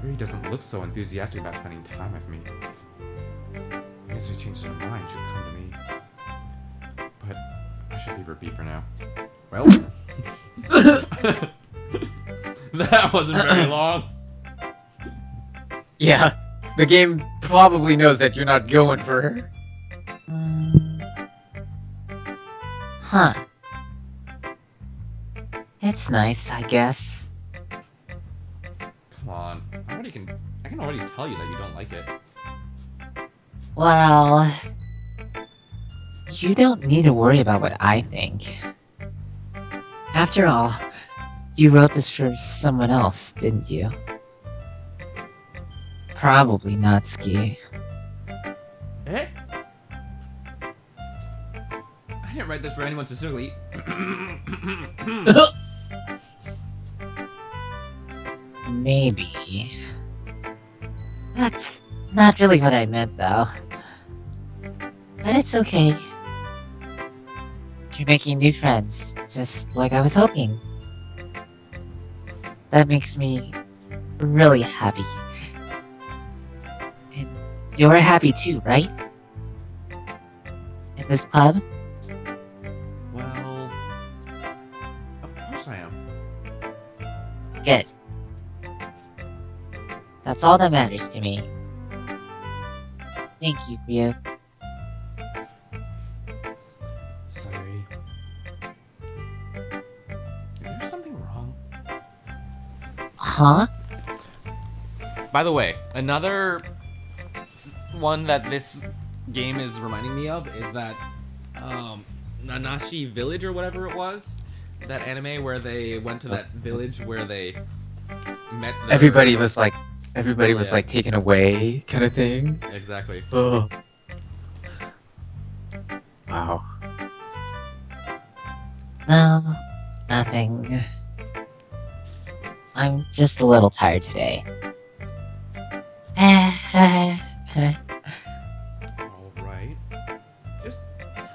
Riri doesn't look so enthusiastic about spending time with me. I guess if she changes her mind, she'll come to me. But I should leave her be for now. Well... That wasn't very long. Yeah, the game probably knows that you're not going for her. Huh. It's nice, I guess. Come on. I can already tell you that you don't like it. Well, you don't need to worry about what I think. After all, you wrote this for someone else, didn't you? Probably Natsuki. Eh? I didn't write this for anyone specifically. Maybe. That's not really what I meant, though. But it's okay. You're making new friends, just like I was hoping. That makes me really happy. And you're happy too, right? In this club? Well, of course I am. Good. That's all that matters to me. Thank you, Ryu. Sorry. Is there something wrong? Huh? By the way, another one that this game is reminding me of is that Nanashi Village or whatever it was. That anime where they went to that village where they met their... Everybody was like Yeah. taken away, kind of thing. Exactly. Oh. Wow. No, nothing. I'm just a little tired today. Alright. Just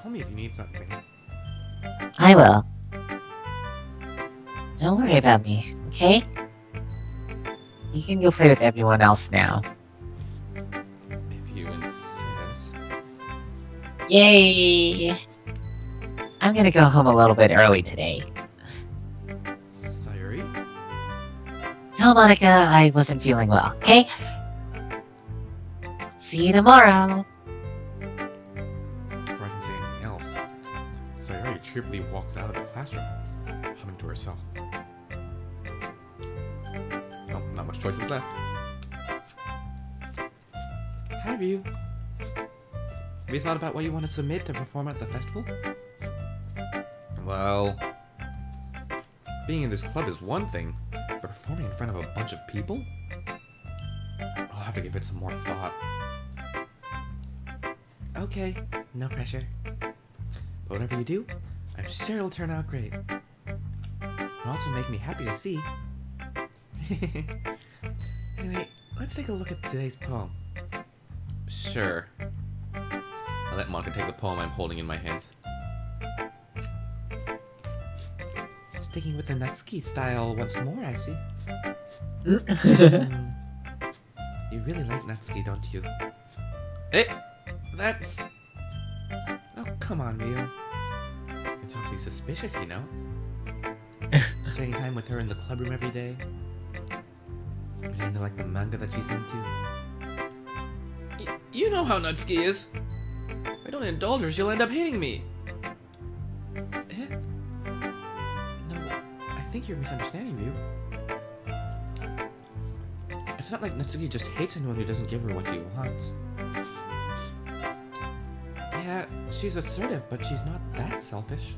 tell me if you need something. I will. Don't worry about me, okay? You can go play with everyone else now. If you insist. Yay! I'm gonna go home a little bit early today. Sayuri? Tell Monica I wasn't feeling well, okay? See you tomorrow! Before I can say anything else, Sayuri cheerfully walks out of the classroom, humming to herself. Oh, not much choices left. Hi, Ryu. Have you thought about what you want to submit to perform at the festival? Well, being in this club is one thing, but performing in front of a bunch of people? I'll have to give it some more thought. Okay, no pressure. But whatever you do, I'm sure it'll turn out great. It'll also make me happy to see. Anyway, let's take a look at today's poem. Sure. I'll let Monica take the poem I'm holding in my hands. Sticking with the Natsuki style once more, I see. You really like Natsuki, don't you? Eh! That's... Oh, come on, Ryu. It's awfully suspicious, you know? Spending time with her in the club room every day. Reading like the manga that she's into. You know how Natsuki is. If I don't indulge her, she'll end up hating me. Eh? No, I think you're misunderstanding, Ryu. It's not like Natsuki just hates anyone who doesn't give her what she wants. Yeah, she's assertive, but she's not that selfish.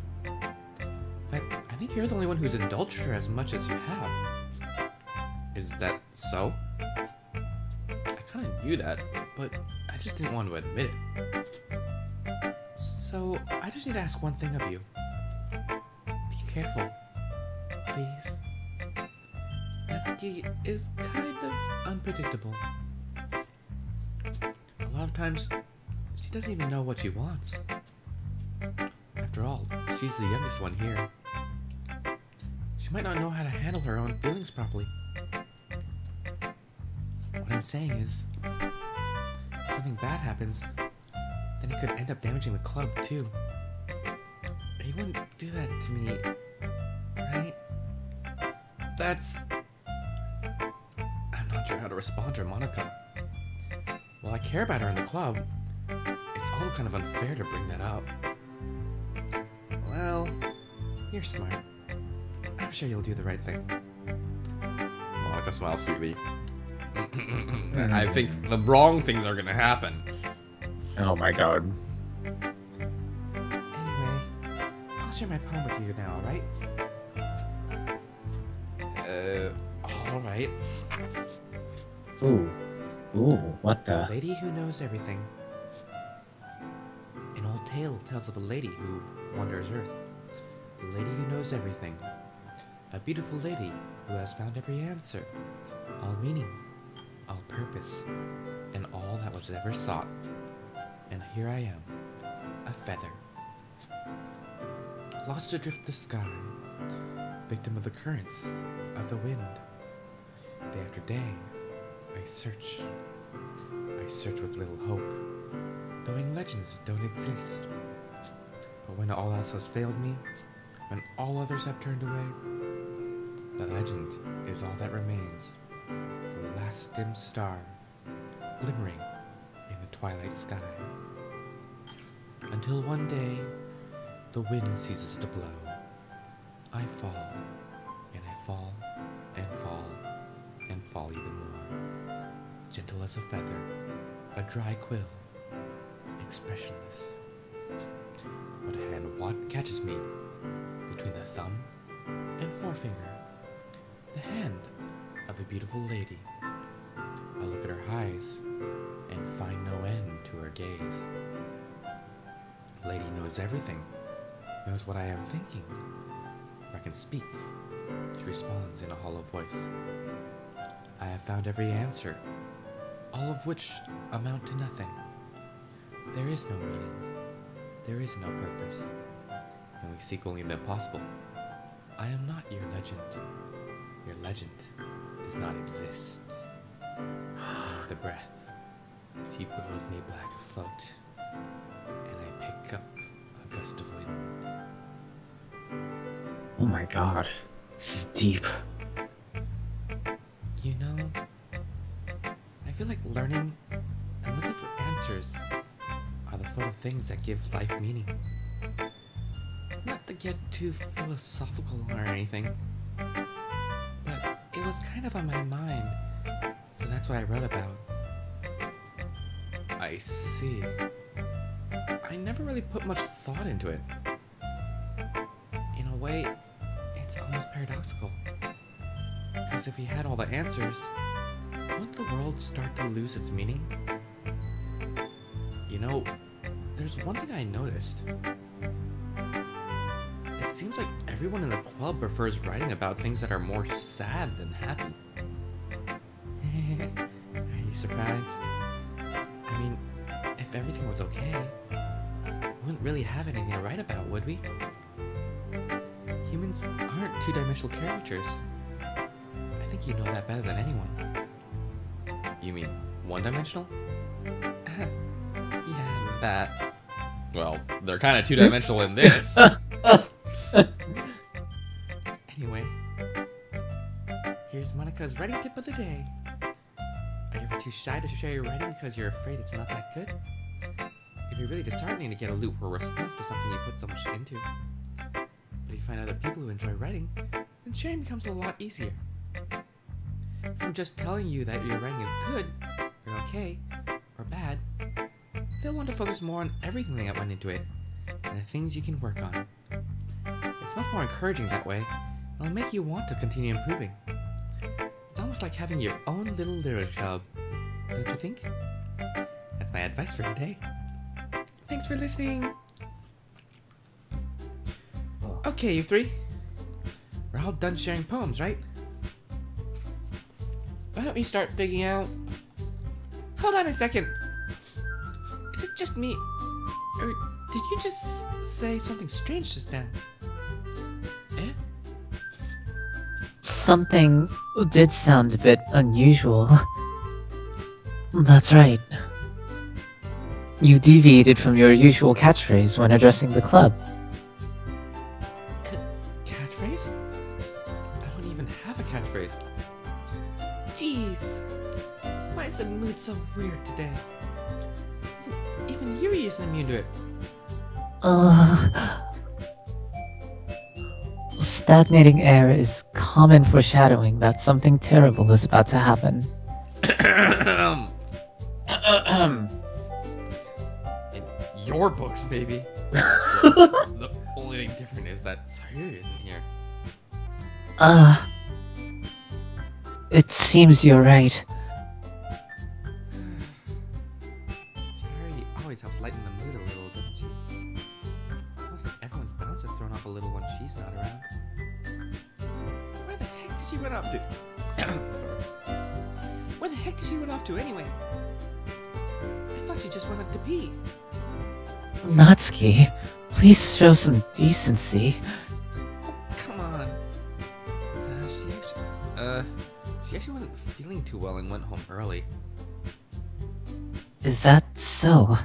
But I think you're the only one who's indulged her as much as you have. Is that so? I kinda knew that, but I just didn't want to admit it. So, I just need to ask one thing of you. Be careful. Please. Natsuki is kind of unpredictable. A lot of times, she doesn't even know what she wants. After all, she's the youngest one here. She might not know how to handle her own feelings properly. What I'm saying is, if something bad happens, then it could end up damaging the club too. You wouldn't do that to me, right? That's... I'm not sure how to respond to her, Monica. While I care about her in the club, it's all kind of unfair to bring that up. Well, you're smart. I'm sure you'll do the right thing. Monica smiles sweetly. I think the wrong things are gonna happen. Oh my god. Anyway, I'll share my poem with you now, alright? Alright. Ooh. Ooh, what the? Lady who knows everything. An old tale tells of a lady who wanders Earth. The lady who knows everything. A beautiful lady who has found every answer. All meaning, all purpose, and all that was ever sought. And here I am, a feather. Lost adrift the sky, victim of the currents, of the wind. Day after day, I search with little hope, knowing legends don't exist. But when all else has failed me, when all others have turned away, the legend is all that remains, the last dim star, glimmering in the twilight sky. Until one day, the wind ceases to blow. I fall, and I fall, and fall, and fall even more. Gentle as a feather, a dry quill, expressionless. But a hand catches me between the thumb and forefinger, the hand of a beautiful lady. I look at her eyes and find no end to her gaze. Lady knows everything, knows what I am thinking. If I can speak, she responds in a hollow voice. I have found every answer, all of which amount to nothing. There is no meaning, there is no purpose, and we seek only the impossible. I am not your legend. Your legend does not exist. And with a breath, she blows me black afloat, and I pick up a gust of wind. Oh my god. This is deep. You know, I feel like learning and looking for answers are the sort of things that give life meaning. Not to get too philosophical or anything, but it was kind of on my mind, so that's what I wrote about. I see. I never really put much thought into it. In a way, it's almost paradoxical. Because if we had all the answers, wouldn't the world start to lose its meaning? You know, there's one thing I noticed. It seems like everyone in the club prefers writing about things that are more sad than happy. Are you surprised? I mean, if everything was okay, we wouldn't really have anything to write about, would we? Humans aren't two-dimensional caricatures. I think you know that better than anyone. You mean one-dimensional? Yeah, that. Well, they're kind of two-dimensional in this. Anyway, here's Monica's writing tip of the day. Are you ever too shy to share your writing because you're afraid it's not that good? It'd be really disheartening to get a lukewarm response to something you put so much into. But if you find other people who enjoy writing, then sharing becomes a lot easier. If I'm just telling you that your writing is good, or okay, or bad, they'll want to focus more on everything that went into it, and the things you can work on. It's much more encouraging that way, and it'll make you want to continue improving. It's almost like having your own little literature club, don't you think? That's my advice for today. Thanks for listening! Okay, you three. We're all done sharing poems, right? Why don't we start figuring out... Hold on a second! Is it just me? Or did you just say something strange just now? Eh? Something did sound a bit unusual. That's right. You deviated from your usual catchphrase when addressing the club. Catchphrase? I don't even have a catchphrase. Jeez. Why is the mood so weird today? Look, even Yuri isn't immune to it. stagnating air is common foreshadowing that something terrible is about to happen. In your books, baby. The only thing different is that Sayuri isn't here. It seems you're right. Sayuri always helps lighten the mood a little, doesn't she? Looks like everyone's balance is thrown off a little when she's not around. Where the heck did she run off to? Sorry. Where the heck did she run off to anyway? I thought she just went up to pee. Natsuki, please show some decency. Come on. She actually wasn't feeling too well and went home early. Is that so?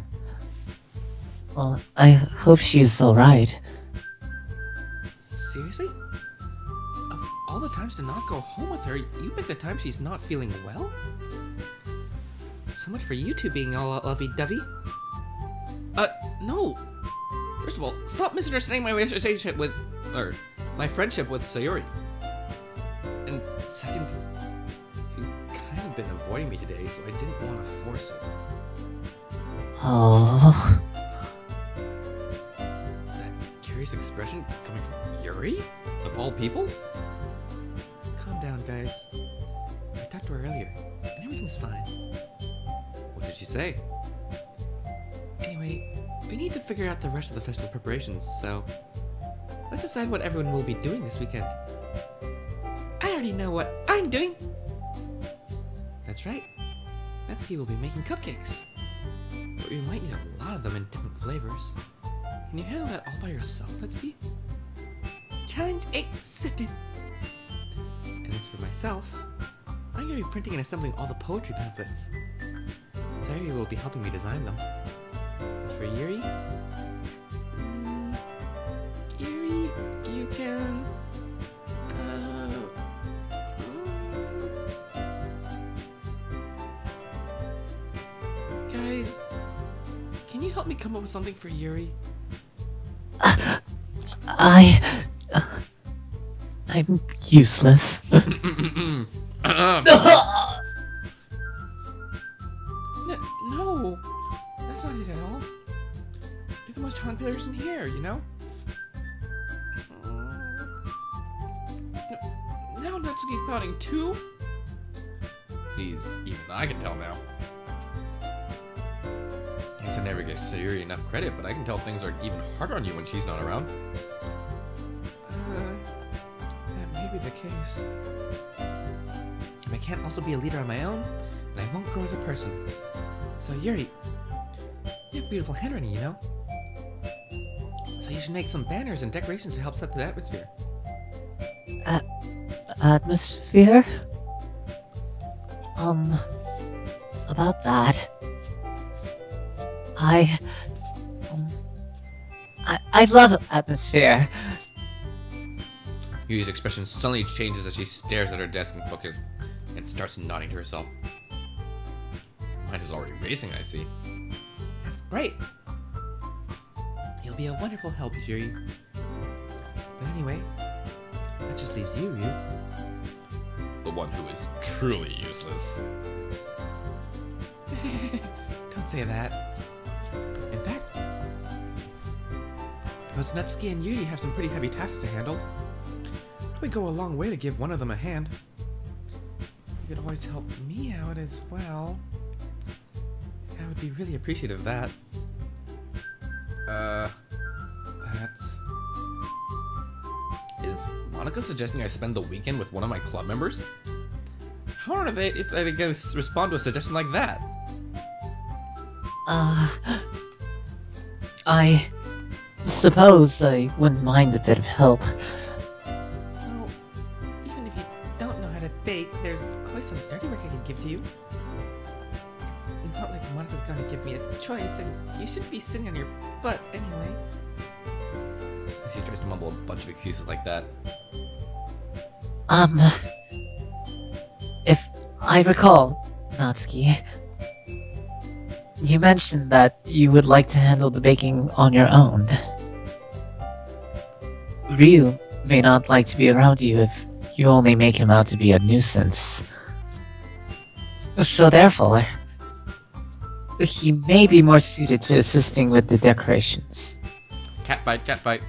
Well, I hope she's alright. Seriously? Of all the times to not go home with her, you pick the time she's not feeling well? So much for you two being all lovey-dovey. No! First of all, stop misunderstanding my relationship with... or, my friendship with Sayuri. And second, she's kind of been avoiding me today, so I didn't want to force it. Oh. That curious expression coming from Yuri? Of all people? Calm down, guys. I talked to her earlier, and everything's fine. What did she say? Anyway, we need to figure out the rest of the festival preparations, so... let's decide what everyone will be doing this weekend. I already know what I'm doing! That's right. Natsuki will be making cupcakes. But we might need a lot of them in different flavors. Can you handle that all by yourself, Natsuki? Challenge accepted! And as for myself, I'm going to be printing and assembling all the poetry pamphlets. Sayuri will be helping me design them. As for Yuri... Yuri, you can... Guys, can you help me come up with something for Yuri? I'm useless. No, that's not it at all. You're the most talented person here, you know? Now Natsuki's pouting too? Jeez, even I can tell now. I guess I never give Sayuri enough credit, but I can tell things are even harder on you when she's not around. That may be the case. And I can't also be a leader on my own, and I won't grow as a person. So Yuri, you have beautiful handwriting, you know? So you should make some banners and decorations to help set the atmosphere. Atmosphere? About that... I love atmosphere. Yuri's expression suddenly changes as she stares at her desk and starts nodding to herself. Your mind is already racing, I see. That's great! You'll be a wonderful help, Yuri. But anyway, that just leaves you, Ryu. The one who is truly useless. Don't say that. In fact, both Natsuki and Yuri have some pretty heavy tasks to handle. It would go a long way to give one of them a hand. You could always help me out as well. I would be really appreciative of that. That's... Is Monica suggesting I spend the weekend with one of my club members? How are they going to respond to a suggestion like that? I suppose I wouldn't mind a bit of help. Well, even if you don't know how to bake, there's always some dirty work I can give to you. It's not like Monica's gonna give me a choice, and you shouldn't be sitting on your butt anyway. She tries to mumble a bunch of excuses like that. If I recall, Natsuki, you mentioned that you would like to handle the baking on your own. Ryu may not like to be around you if you only make him out to be a nuisance. So therefore, he may be more suited to assisting with the decorations. Catfight, catfight.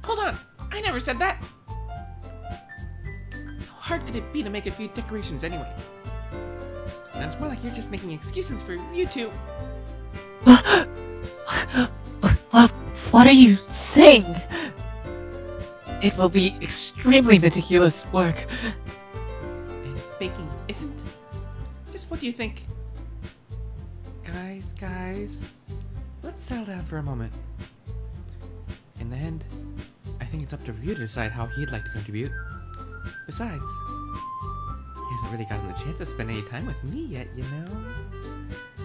Hold on! I never said that! How hard could it be to make a few decorations anyway? And it's more like you're just making excuses for you two. What are you saying? It will be extremely meticulous work. And baking isn't? Just what do you think? Guys, let's settle down for a moment. In the end, I think it's up to you to decide how he'd like to contribute. Besides, he hasn't really gotten the chance to spend any time with me yet, you know?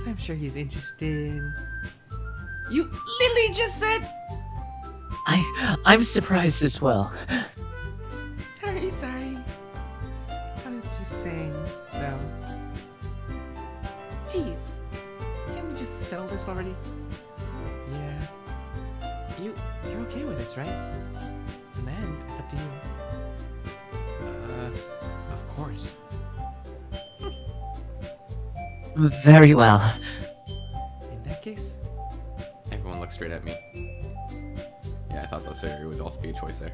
I'm sure he's interested. You literally just said... I'm surprised as well. Sorry. I was just saying, though. Jeez. Can't we just settle this already? Yeah. You're okay with this, right? In the end, it's up to you. Of course. Very well. In that case, everyone looks straight at me. Yeah, I thought so, sir. It would also be a choice there.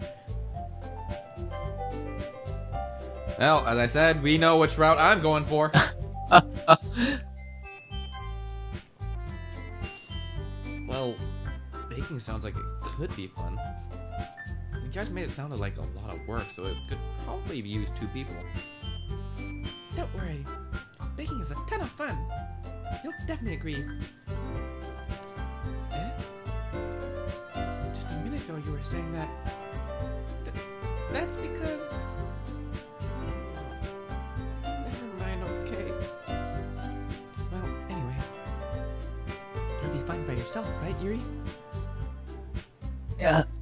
Well, as I said, we know which route I'm going for. Well, baking sounds like it could be fun. You guys made it sound like a lot of work, so it could probably use 2 people. Don't worry. Baking is a ton of fun. You'll definitely agree. Eh? Just a minute ago you were saying that... that's because... Never mind, okay. Well, anyway. You'll be fine by yourself, right, Yuri?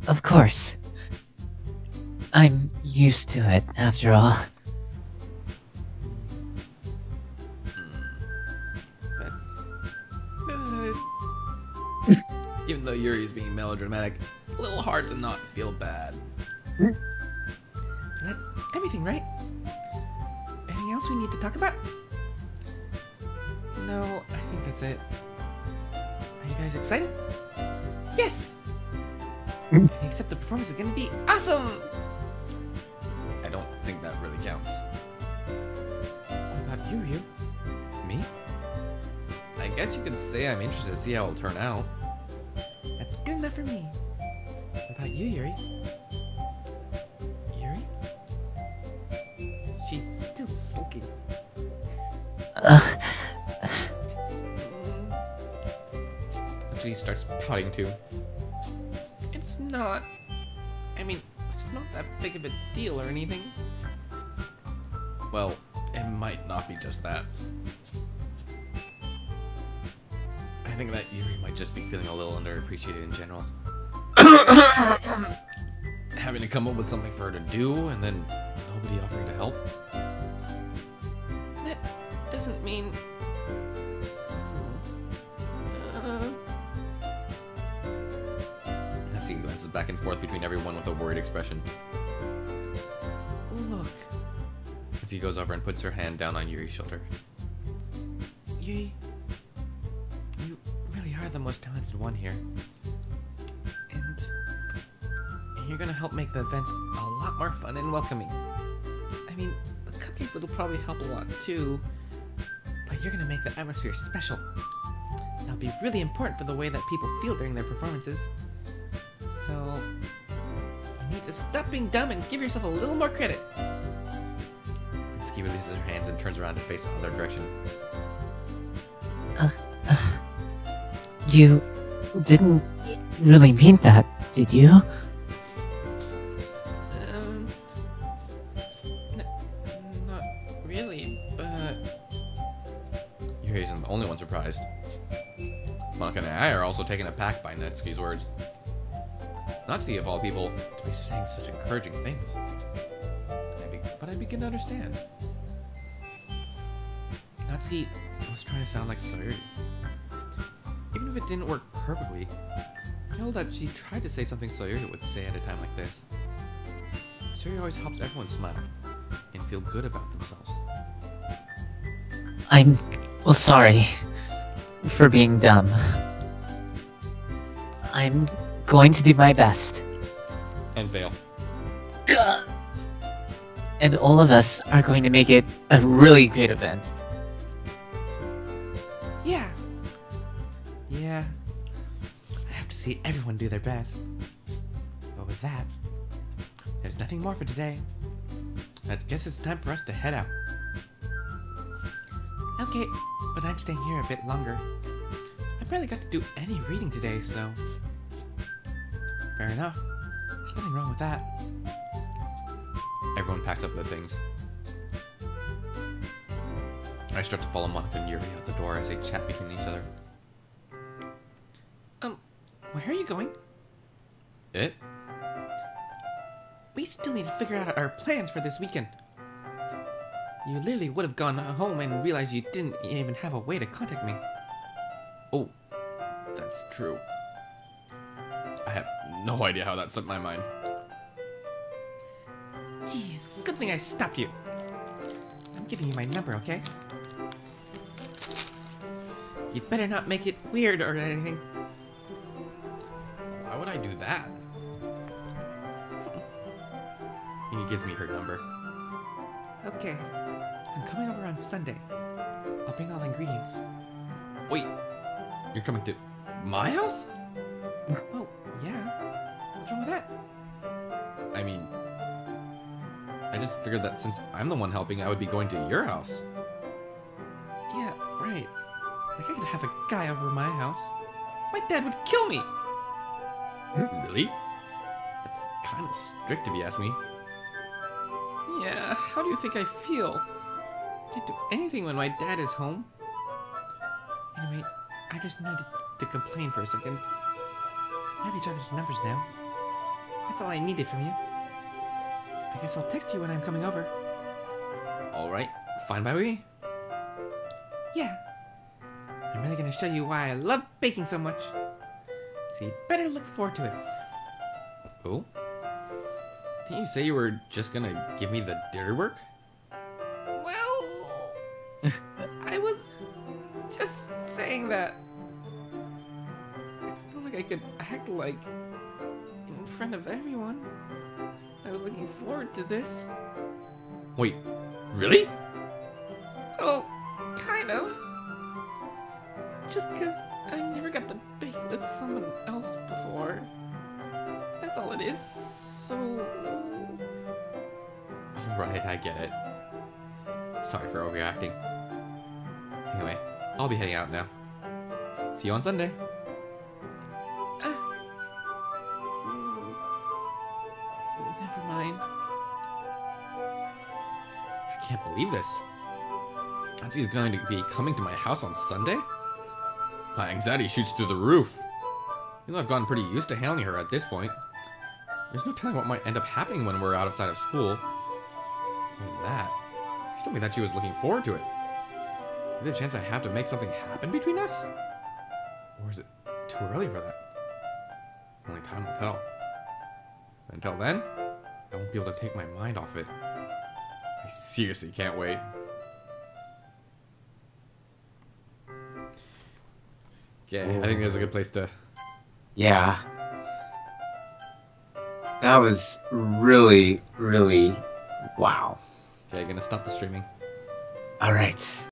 Of course. I'm used to it, after all. Even though Yuri is being melodramatic, it's a little hard to not feel bad. That's everything, right? Anything else we need to talk about? No, I think that's it. Are you guys excited? Yes! Except the performance is gonna be awesome! I don't think that really counts. What about you, Ryu? Me? I guess you could say I'm interested to see how it'll turn out. That's good enough for me. What about you, Yuri? Yuri? She's still sulking. She starts pouting too. It's not. I mean, it's not that big of a deal or anything. Well, it might not be just that. I think that Yuri might just be feeling a little underappreciated in general. Having to come up with something for her to do, and then nobody offering to help. That doesn't mean... Natsuki glances back and forth between everyone with a worried expression. Look. Natsuki goes over and puts her hand down on Yuri's shoulder. Yuri... the most talented one here. And you're gonna help make the event a lot more fun and welcoming. I mean, the cupcakes will probably help a lot too, but you're gonna make the atmosphere special. That'll be really important for the way that people feel during their performances. So, you need to stop being dumb and give yourself a little more credit. Mitsuki releases her hands and turns around to face the other direction. You didn't really mean that, did you? Not really, but... Yuri isn't the only one surprised. Monica and I are also taken aback by Natsuki's words. Natsuki, of all people, to be saying such encouraging things. But I begin to understand. Natsuki was trying to sound like Sayuri. Even if it didn't work perfectly, feel that she tried to say something Sawyer would say at a time like this. Sawyer always helps everyone smile and feel good about themselves. I'm sorry for being dumb. I'm going to do my best. And Vale. And all of us are going to make it a really great event. Yeah. Yeah. I have to see everyone do their best. But with that, there's nothing more for today. I guess it's time for us to head out. Okay, but I'm staying here a bit longer. I barely got to do any reading today, so... Fair enough. There's nothing wrong with that. Everyone packs up their things. I start to follow Monica and Yuri out the door as they chat between each other. Where are you going? It? We still need to figure out our plans for this weekend. You literally would have gone home and realized you didn't even have a way to contact me. Oh, that's true. I have no idea how that slipped my mind. Jeez, good thing I stopped you. I'm giving you my number, okay? You'd better not make it weird or anything. Why would I do that? He gives me her number. Okay, I'm coming over on Sunday. I'll bring all the ingredients. Wait, you're coming to my house? Well, yeah. What's wrong with that? I mean, I just figured that since I'm the one helping, I would be going to your house. Yeah, right. Like I could have a guy over at my house. My dad would kill me! Really? That's kind of strict if you ask me. Yeah, how do you think I feel? Can't do anything when my dad is home. Anyway, I just needed to complain for a second. We have each other's numbers now. That's all I needed from you. I guess I'll text you when I'm coming over. Alright, fine by me. Yeah. I'm really gonna show you why I love baking so much. So you'd better look forward to it. Oh? Didn't you say you were just gonna give me the dirty work? Well... I was just saying that. It's not like I could act like in front of everyone. I was looking forward to this. Wait, really? Oh, kind of. Just because I never got to bake with someone else before. That's all it is, so... Alright, I get it. Sorry for overreacting. Anyway, I'll be heading out now. See you on Sunday. Never mind. I can't believe this. Nancy's going to be coming to my house on Sunday? My anxiety shoots through the roof. Even though I've gotten pretty used to handling her at this point. There's no telling what might end up happening when we're outside of school. More than that, she told me that she was looking forward to it. Is there a chance I have to make something happen between us? Or is it too early for that? Only time will tell. Until then, I won't be able to take my mind off it. I seriously can't wait. Okay, I think that's a good place to... Yeah. That was really, really... wow. Okay, gonna stop the streaming. Alright.